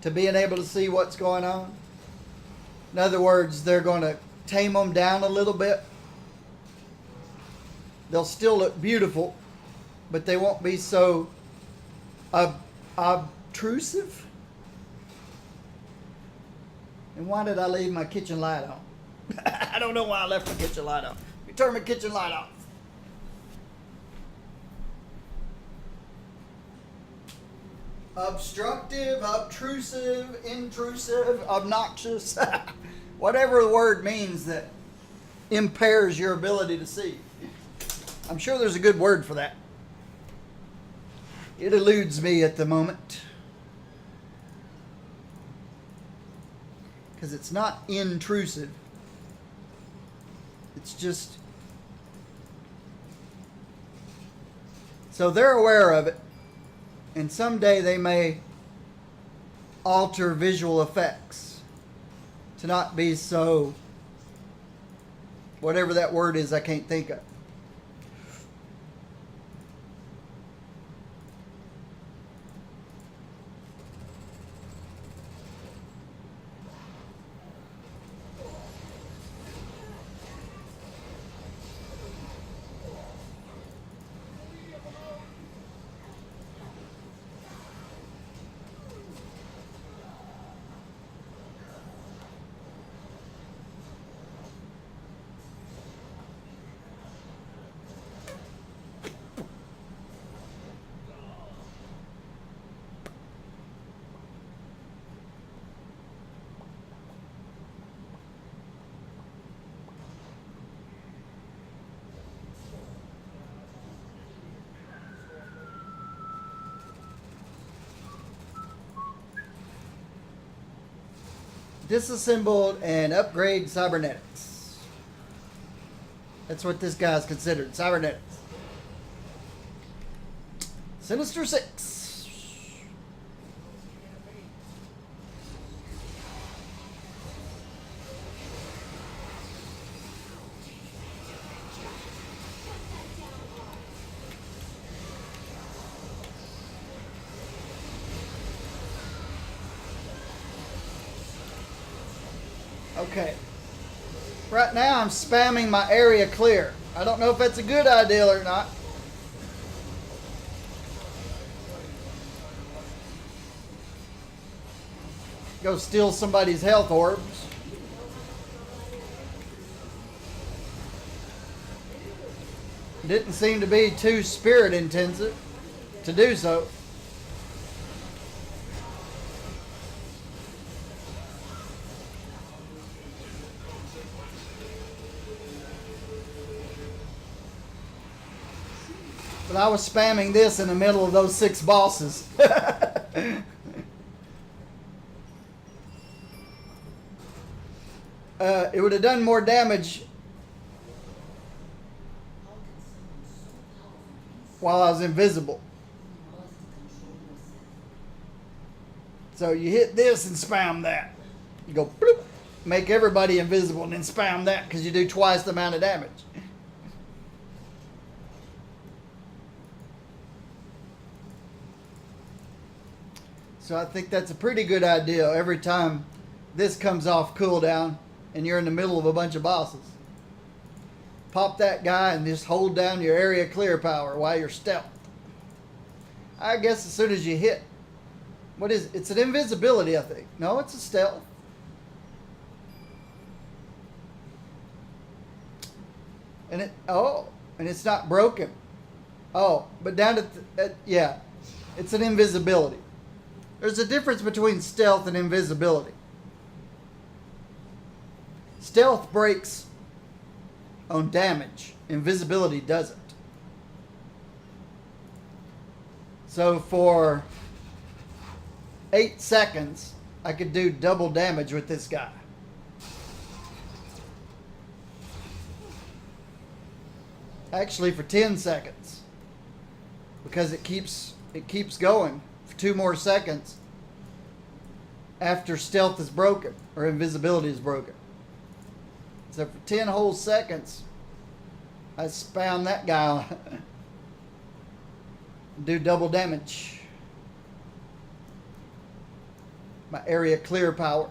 to being able to see what's going on. In other words, they're going to tame them down a little bit. They'll still look beautiful, but they won't be so obtrusive. And why did I leave my kitchen light on? I don't know why I left my kitchen light on. Let me turn my kitchen light off. Obstructive, obtrusive, intrusive, obnoxious, whatever the word means that impairs your ability to see. I'm sure there's a good word for that. It eludes me at the moment. Because it's not intrusive. It's just... So they're aware of it. And someday they may alter visual effects to not be so... whatever that word is I can't think of. Disassembled and upgrade cybernetics. That's what this guy's considered, cybernetics. Sinister 6. Okay. Right now I'm spamming my area clear. I don't know if that's a good idea or not. Go steal somebody's health orbs. Didn't seem to be too spirit intensive to do so. But I was spamming this in the middle of those 6 bosses. It would have done more damage while I was invisible. So you hit this and spam that. You go bloop, make everybody invisible and then spam that because you do twice the amount of damage. So I think that's a pretty good idea every time this comes off cooldown and you're in the middle of a bunch of bosses. Pop that guy and just hold down your area clear power while you're stealth. I guess as soon as you hit, what is it? It's an invisibility, I think. No, it's a stealth. And it's not broken. Oh, but down at yeah, it's an invisibility. There's a difference between stealth and invisibility. Stealth breaks on damage. Invisibility doesn't. So for 8 seconds, I could do double damage with this guy. Actually, for 10 seconds. Because it keeps going for 2 more seconds after stealth is broken or invisibility is broken. So for 10 whole seconds, I spam that guy. Do double damage. My area clear power.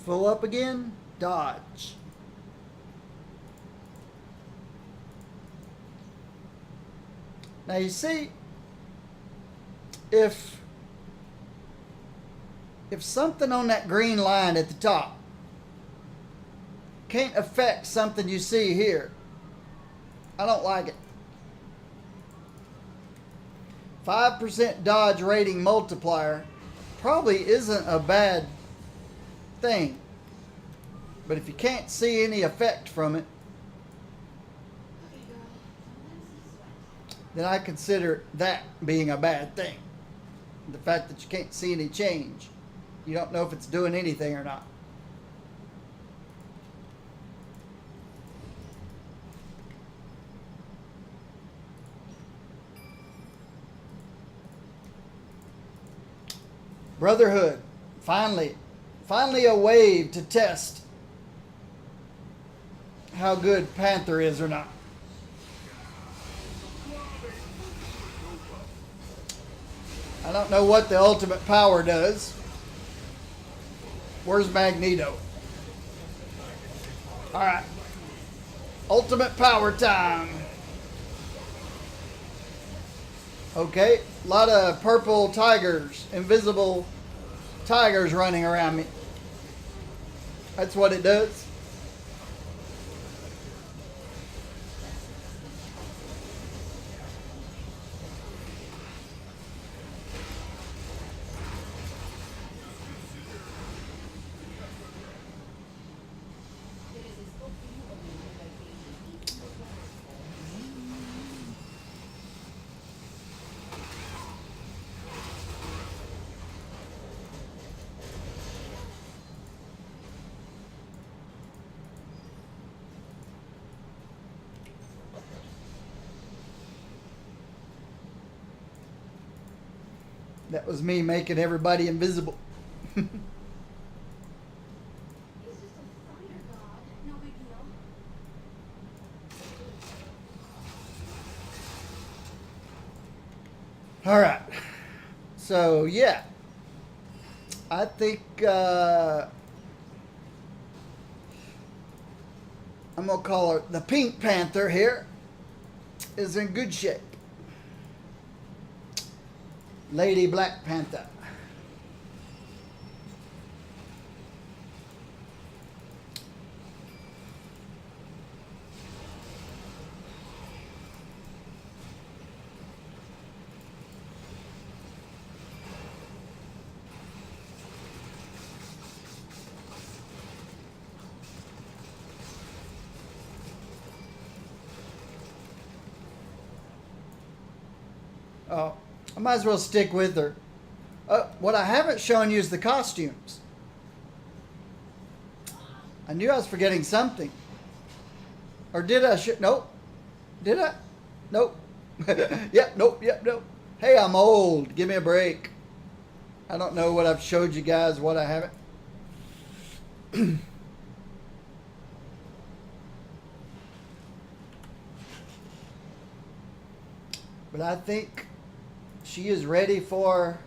Full up again. Dodge. Now you see, if something on that green line at the top can't affect something you see here, I don't like it. 5% dodge rating multiplier probably isn't a bad thing. But if you can't see any effect from it, Okay, girl. Don't let me sweat. then I consider that being a bad thing. The fact that you can't see any change. You don't know if it's doing anything or not. Brotherhood. Finally a wave to test how good Panther is or not. I don't know what the ultimate power does. Where's Magneto? Alright. Ultimate power time. Okay. A lot of purple tigers. Invisible tigers running around me. That's what it does. That was me making everybody invisible. He's just a thunder god. No big deal. All right. So, yeah. I think I'm going to call her the Pink Panther here is in good shape. Lady Black Panther. Oh, I might as well stick with her. What I haven't shown you is the costumes. I knew I was forgetting something. Or did I? Nope. Did I? Nope. Yep, nope, nope. Hey, I'm old. Give me a break. I don't know what I've showed you guys, what I haven't. But I think she is ready for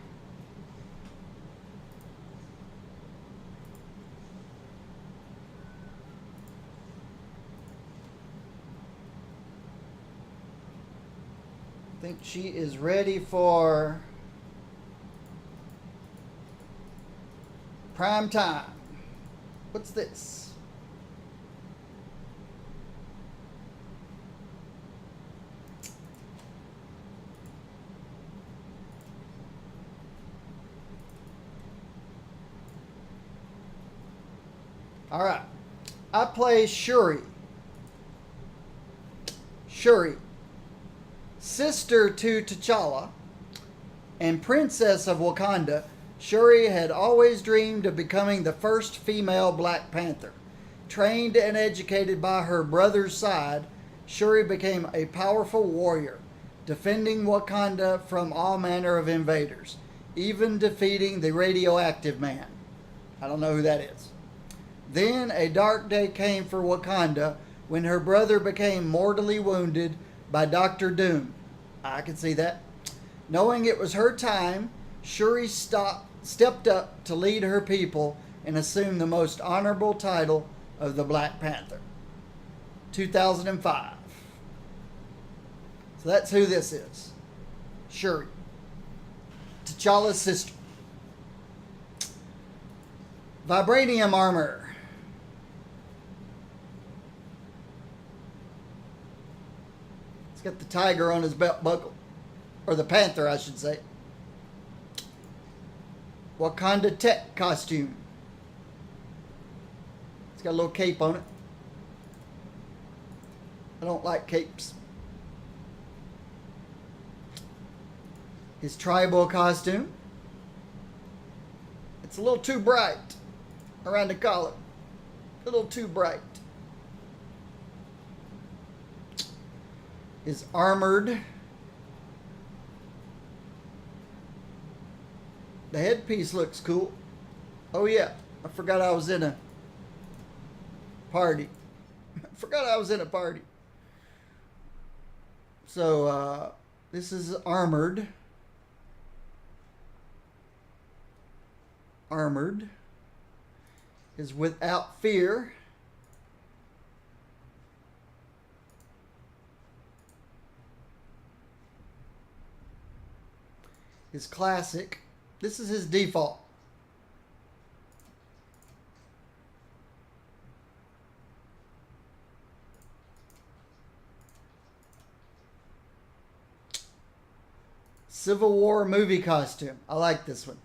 think she is ready for prime time. What's this? All right. I play Shuri. Shuri, sister to T'Challa and princess of Wakanda, Shuri had always dreamed of becoming the first female Black Panther. Trained and educated by her brother's side, Shuri became a powerful warrior, defending Wakanda from all manner of invaders, even defeating the radioactive man. I don't know who that is. Then a dark day came for Wakanda when her brother became mortally wounded by Doctor Doom. I can see that. Knowing it was her time, Shuri stepped up to lead her people and assume the most honorable title of the Black Panther. 2005. So that's who this is. Shuri. T'Challa's sister. Vibranium armor. It's got the tiger on his belt buckle. Or the panther, I should say. Wakanda Tech costume. It's got a little cape on it. I don't like capes. His tribal costume. It's a little too bright around the collar. A little too bright. His armored. The headpiece looks cool. Oh yeah, I forgot I was in a party. Forgot I was in a party. So this is armored. Armored is without fear. His classic. This is his default. Civil War movie costume. I like this one.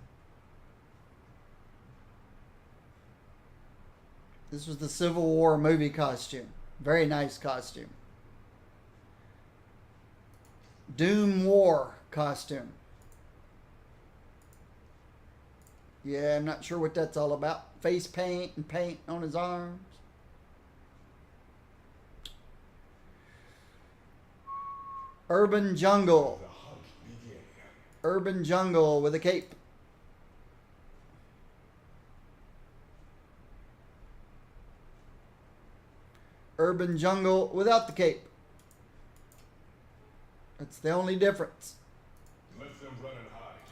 This was the Civil War movie costume. Very nice costume. Doom War costume. Yeah, I'm not sure what that's all about. Face paint and paint on his arms. Urban Jungle. The hunt begin. Urban Jungle with a cape. Urban Jungle without the cape. That's the only difference. Let them run and hide.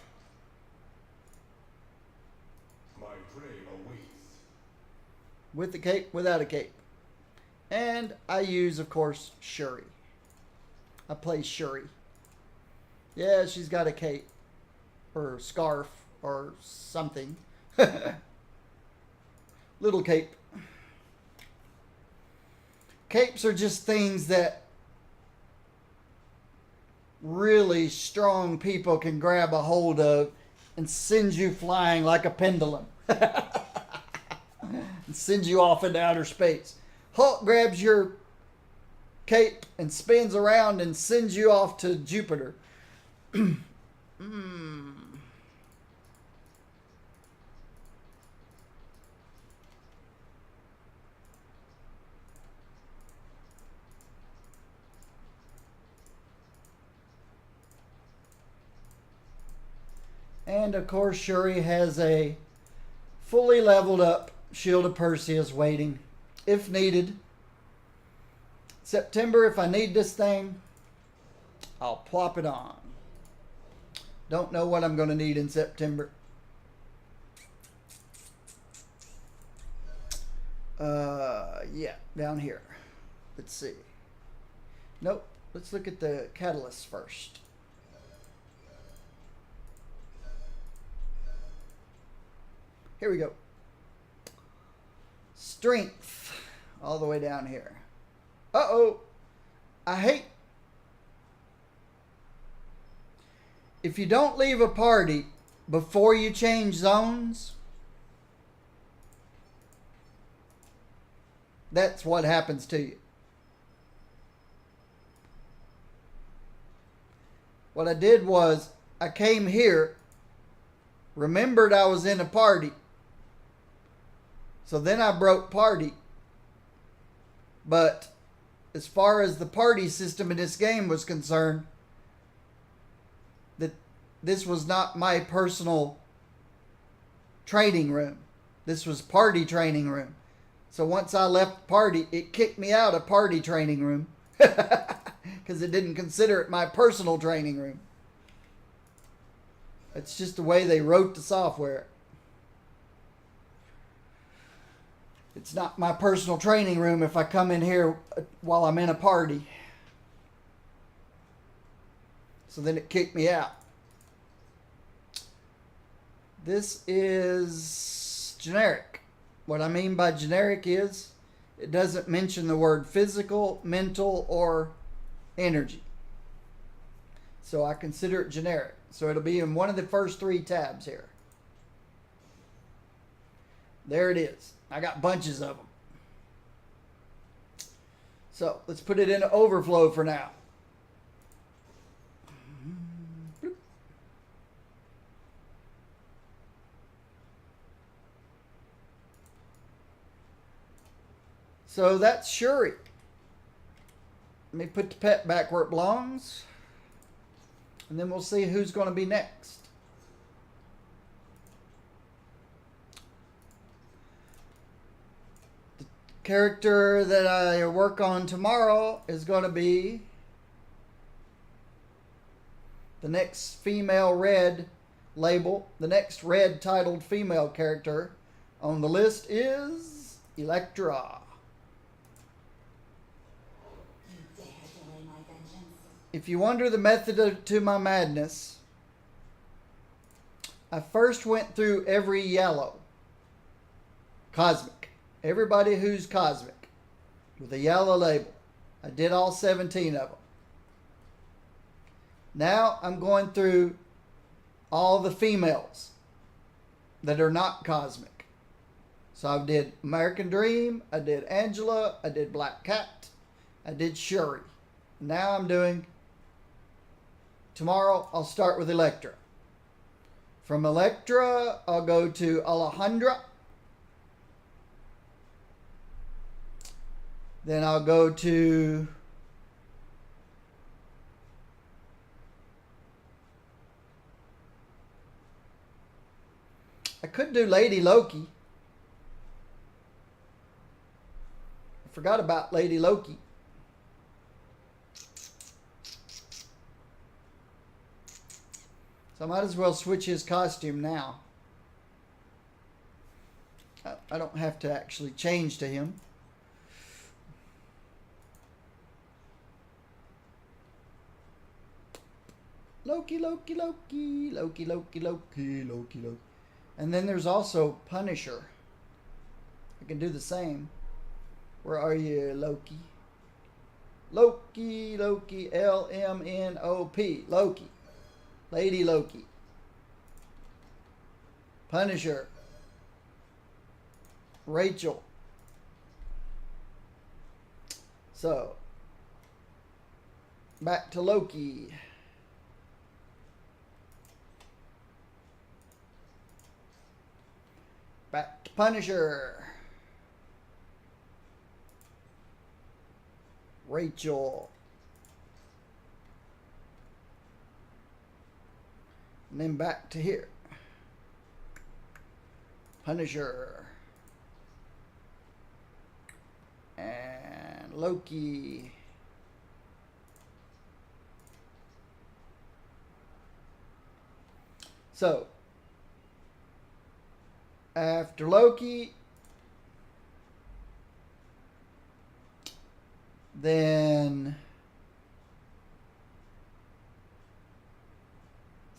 My prey awaits. With the cape, without a cape. And I use, of course, Shuri. I play Shuri. Yeah, she's got a cape. Or scarf. Or something. Little cape. Capes are just things that really strong people can grab a hold of and send you flying like a pendulum. And send you off into outer space. Hulk grabs your cape and spins around and sends you off to Jupiter. And of course, Shuri has a fully leveled up Shield of Perseus waiting, if needed. September, if I need this thing, I'll plop it on. Don't know what I'm going to need in September. Yeah, down here. Let's see. Nope. Let's look at the catalyst first. Here we go. Strength. All the way down here. Uh-oh. I hate... If you don't leave a party before you change zones, that's what happens to you. What I did was, I came here, remembered I was in a party, so then I broke party. But as far as the party system in this game was concerned, that this was not my personal training room. This was party training room. So once I left party, it kicked me out of party training room because it didn't consider it my personal training room. It's just the way they wrote the software. It's not my personal training room if I come in here while I'm in a party. So then it kicked me out. This is generic. What I mean by generic is it doesn't mention the word physical, mental, or energy. So I consider it generic. So it'll be in one of the first 3 tabs here. There it is. I got bunches of them. So let's put it into overflow for now. So that's Shuri. Let me put the pet back where it belongs. And then we'll see who's going to be next. The character that I work on tomorrow is going to be the next female red label. The next red titled female character on the list is Elektra. You dare delay my vengeance? If you wonder the method to my madness, I first went through every yellow. Cosmic. Everybody who's cosmic. With a yellow label. I did all 17 of them. Now I'm going through all the females that are not cosmic. So I did American Dream, I did Angela, I did Black Cat, I did Shuri. Now I'm doing, tomorrow I'll start with Elektra. From Elektra, I'll go to Alejandra. Then I'll go to I could do Lady Loki. I forgot about Lady Loki. So I might as well switch his costume now. I don't have to actually change to him. Loki, Loki, Loki, Loki, Loki, Loki, Loki, Loki. And then there's also Punisher. I can do the same. Where are you, Loki? Loki, Loki, L-M-N-O-P. Loki. Lady Loki. Punisher. Rachel. So, back to Loki. Back to Punisher. Rachel. And then back to here. Punisher. And Loki. So, after Loki, then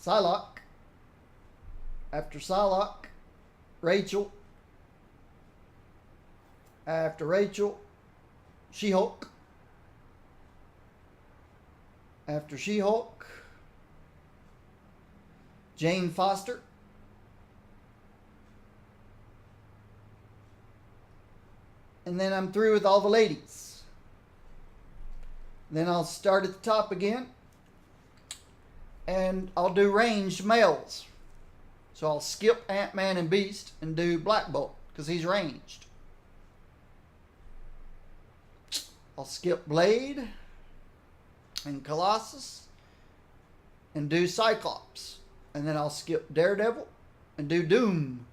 Psylocke. After Psylocke, Rachel. After Rachel, She-Hulk. After She-Hulk, Jane Foster. And then I'm through with all the ladies. Then I'll start at the top again. And I'll do ranged males. So I'll skip Ant-Man and Beast and do Black Bolt because he's ranged. I'll skip Blade and Colossus and do Cyclops. And then I'll skip Daredevil and do Doom.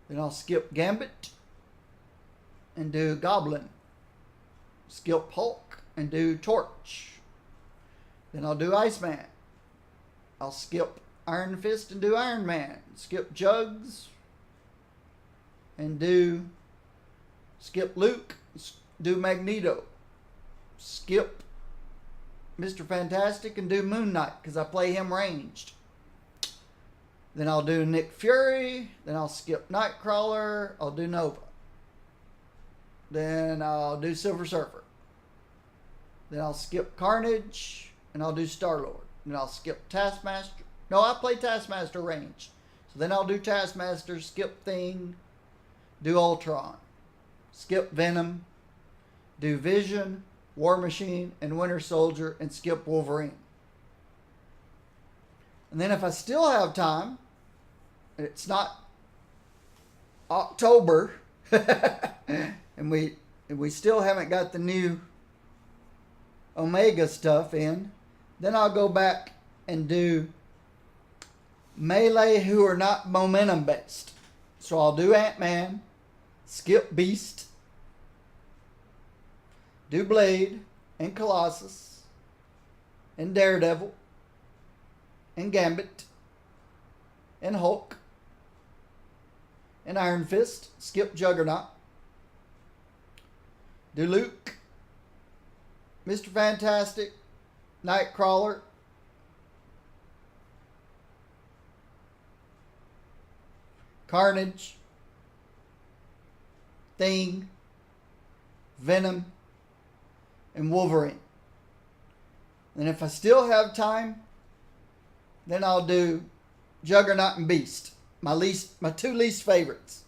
Then I'll skip Gambit and do Goblin. Skip Hulk and do Torch. Then I'll do Iceman. I'll skip Iron Fist and do Iron Man. Skip Jugs and do skip Luke, do Magneto. Skip Mr. Fantastic and do Moon Knight because I play him ranged. Then I'll do Nick Fury. Then I'll skip Nightcrawler. I'll do Nova. Then I'll do Silver Surfer. Then I'll skip Carnage and I'll do Star-Lord. Then I'll skip Taskmaster. No, I play Taskmaster ranged. So then I'll do Taskmaster, skip Thing, do Ultron, skip Venom, do Vision, War Machine, and Winter Soldier, and skip Wolverine. And then if I still have time, it's not October, and we still haven't got the new Omega stuff in, then I'll go back and do melee who are not momentum based. So I'll do Ant-Man, skip Beast, do Blade and Colossus and Daredevil and Gambit and Hulk and Iron Fist, skip Juggernaut, do Luke, Mr. Fantastic, Nightcrawler, Carnage, Thing, Venom, and Wolverine. And if I still have time, then I'll do Juggernaut and Beast, my two least favorites.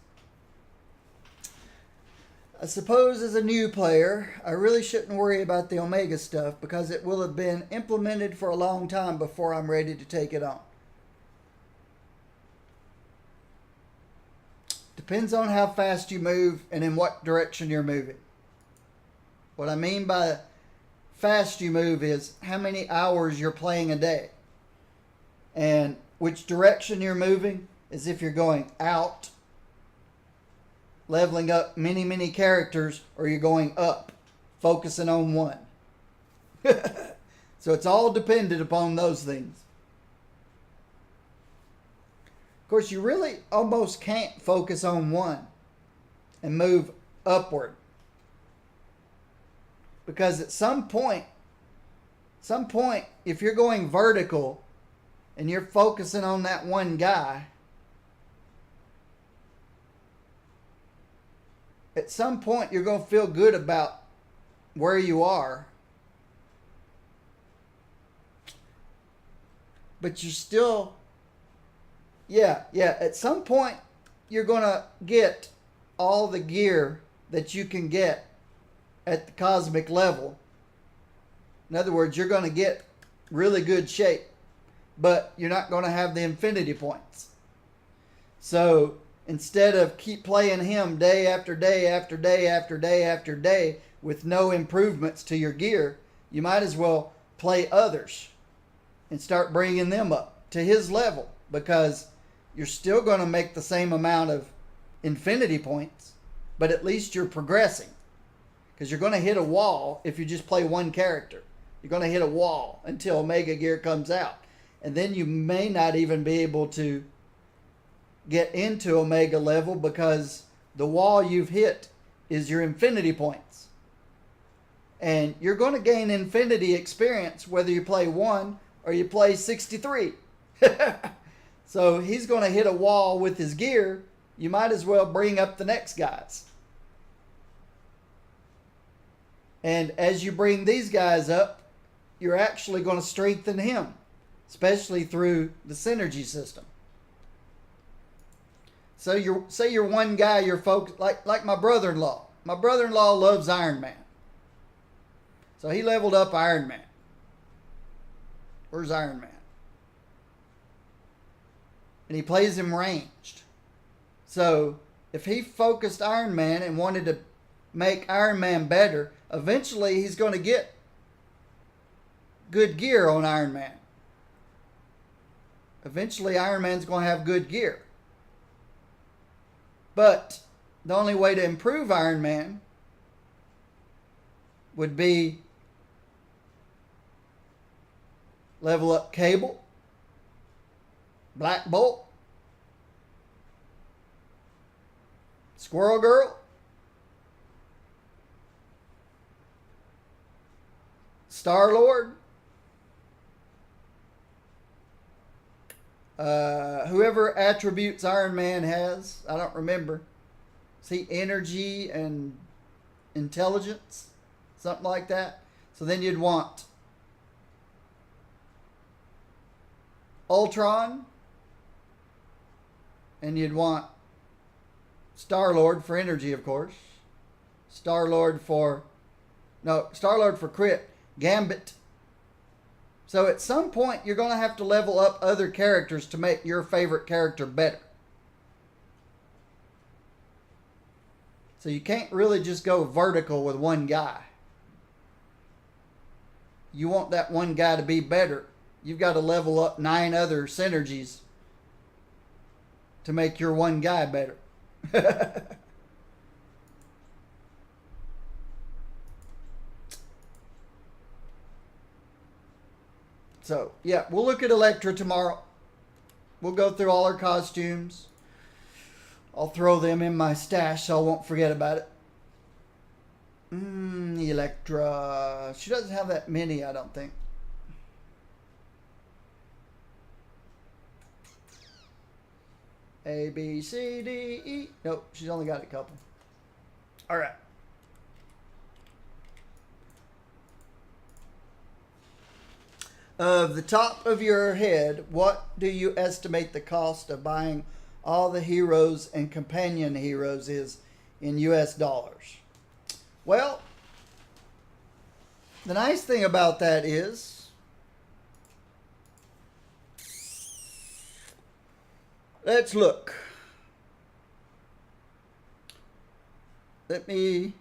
I suppose as a new player, I really shouldn't worry about the Omega stuff because it will have been implemented for a long time before I'm ready to take it on. Depends on how fast you move and in what direction you're moving. What I mean by fast you move is how many hours you're playing a day. And which direction you're moving is if you're going out, leveling up many, many characters, or you're going up, focusing on one. So it's all dependent upon those things. Of course, you really almost can't focus on one and move upward. Because at some point, if you're going vertical and you're focusing on that one guy, at some point you're going to feel good about where you are. But you're still, at some point you're going to get all the gear that you can get at the cosmic level. In other words, you're going to get really good shape, but you're not going to have the infinity points. So instead of keep playing him day after day after day after day after day with no improvements to your gear, you might as well play others and start bringing them up to his level, because you're still going to make the same amount of infinity points, but at least you're progressing. Because you're going to hit a wall if you just play one character. You're going to hit a wall until Omega Gear comes out. And then you may not even be able to get into Omega level because the wall you've hit is your infinity points. And you're going to gain infinity experience whether you play 1 or you play 63. So he's going to hit a wall with his gear. You might as well bring up the next guys. And as you bring these guys up, you're actually going to strengthen him, especially through the synergy system. So you're one guy, you're focused, like my brother-in-law. My brother-in-law loves Iron Man. So he leveled up Iron Man. Where's Iron Man? And he plays him ranged. So if he focused Iron Man and wanted to make Iron Man better, eventually he's going to get good gear on Iron Man. Eventually Iron Man's going to have good gear. But the only way to improve Iron Man would be level up Cable, Black Bolt, Squirrel Girl, Star-Lord, whoever attributes Iron Man has, I don't remember. See, energy and intelligence, something like that. So then you'd want Ultron, and you'd want Star-Lord for energy, of course. Star-Lord for crit. Gambit. So at some point, you're going to have to level up other characters to make your favorite character better. So you can't really just go vertical with one guy. You want that one guy to be better. You've got to level up 9 other synergies to make your one guy better. So, yeah, we'll look at Elektra tomorrow. We'll go through all her costumes. I'll throw them in my stash so I won't forget about it. Elektra. She doesn't have that many, I don't think. A, B, C, D, E. Nope, she's only got a couple. All right. Of the top of your head, what do you estimate the cost of buying all the heroes and companion heroes is in US dollars? Well, the nice thing about that is let's look. Let me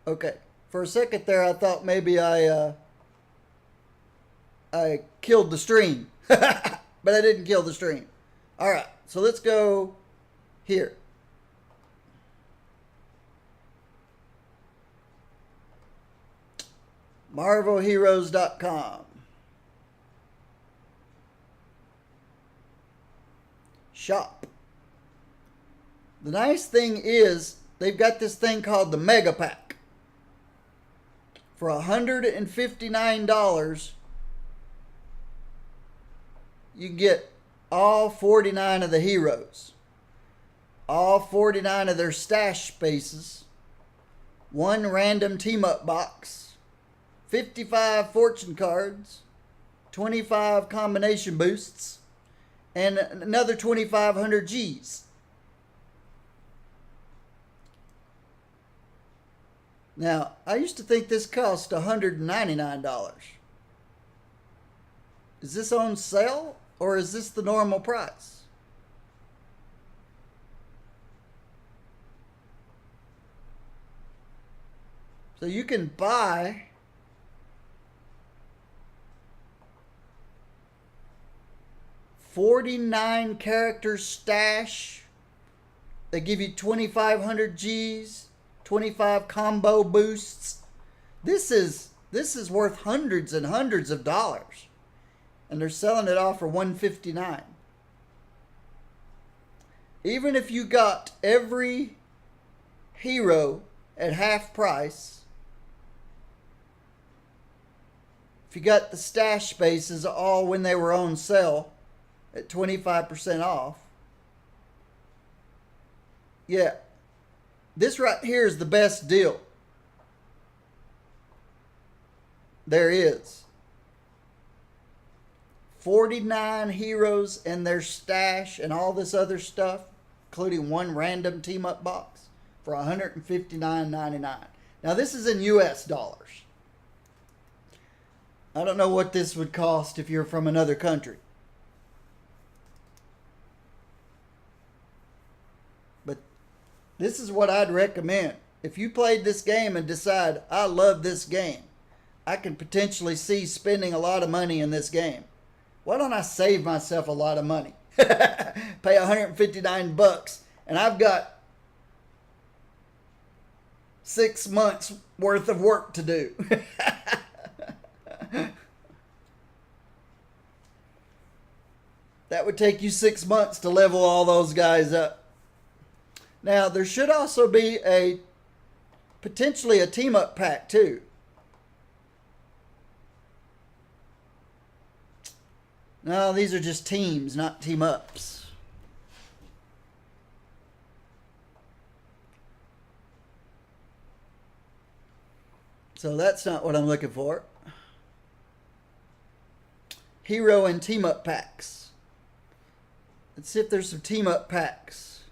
Okay. For a second there, I thought maybe I killed the stream. But I didn't kill the stream. All right, so let's go here. MarvelHeroes.com. Shop. The nice thing is they've got this thing called the Mega Pack. For $159, you can get all 49 of the heroes, all 49 of their stash spaces, 1 random team-up box, 55 fortune cards, 25 combination boosts, and another 2,500 Gs. Now, I used to think this cost $199. Is this on sale or is this the normal price? So you can buy $49 character stash. They give you 2,500 Gs. 25 combo boosts. This is worth hundreds and hundreds of dollars. And they're selling it off for $159. Even if you got every hero at half price, if you got the stash spaces all when they were on sale at 25% off. Yeah. This right here is the best deal there is. 49 heroes and their stash and all this other stuff, including one random team up box for $159.99. Now this is in US dollars. I don't know what this would cost if you're from another country. But this is what I'd recommend. If you played this game and decide, I love this game, I can potentially see spending a lot of money in this game. Why don't I save myself a lot of money? Pay $159 and I've got 6 months worth of work to do. That would take you 6 months to level all those guys up. Now, there should also be potentially a team up pack too. No, these are just teams, not team ups. So that's not what I'm looking for. Hero and team up packs. Let's see if there's some team up packs.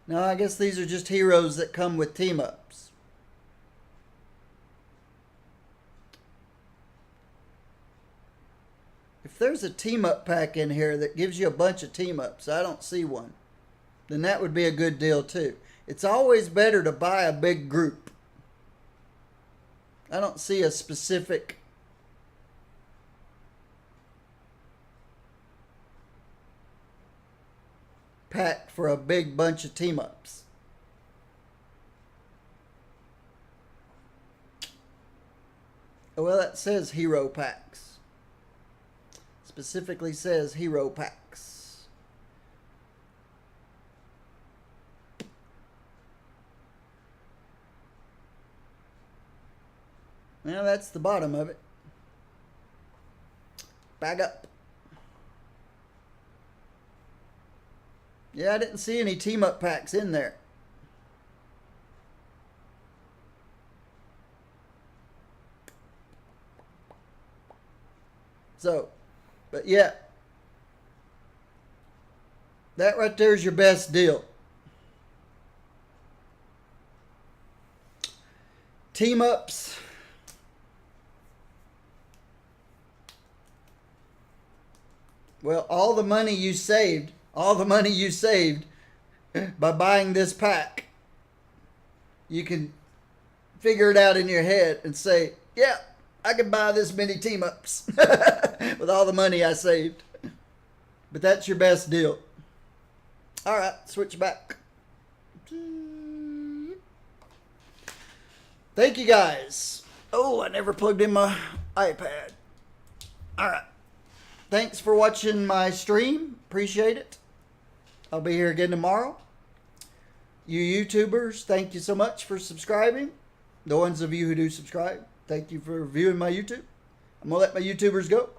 No, I guess these are just heroes that come with team ups. If there's a team up pack in here that gives you a bunch of team ups, I don't see one, then that would be a good deal too. It's always better to buy a big group. I don't see a specific pack for a big bunch of team ups. Well, that says hero packs. Specifically says hero packs. Well, that's the bottom of it. Back up. Yeah, I didn't see any team up packs in there. So, but yeah, that right there is your best deal. Team ups. Well, all the money you saved by buying this pack, you can figure it out in your head and say, yeah, I can buy this many team ups with all the money I saved. But that's your best deal. All right, switch back. Thank you guys. Oh, I never plugged in my iPad. All right. Thanks for watching my stream. Appreciate it. I'll be here again tomorrow. You YouTubers, thank you so much for subscribing. The ones of you who do subscribe, thank you for viewing my YouTube. I'm going to let my YouTubers go.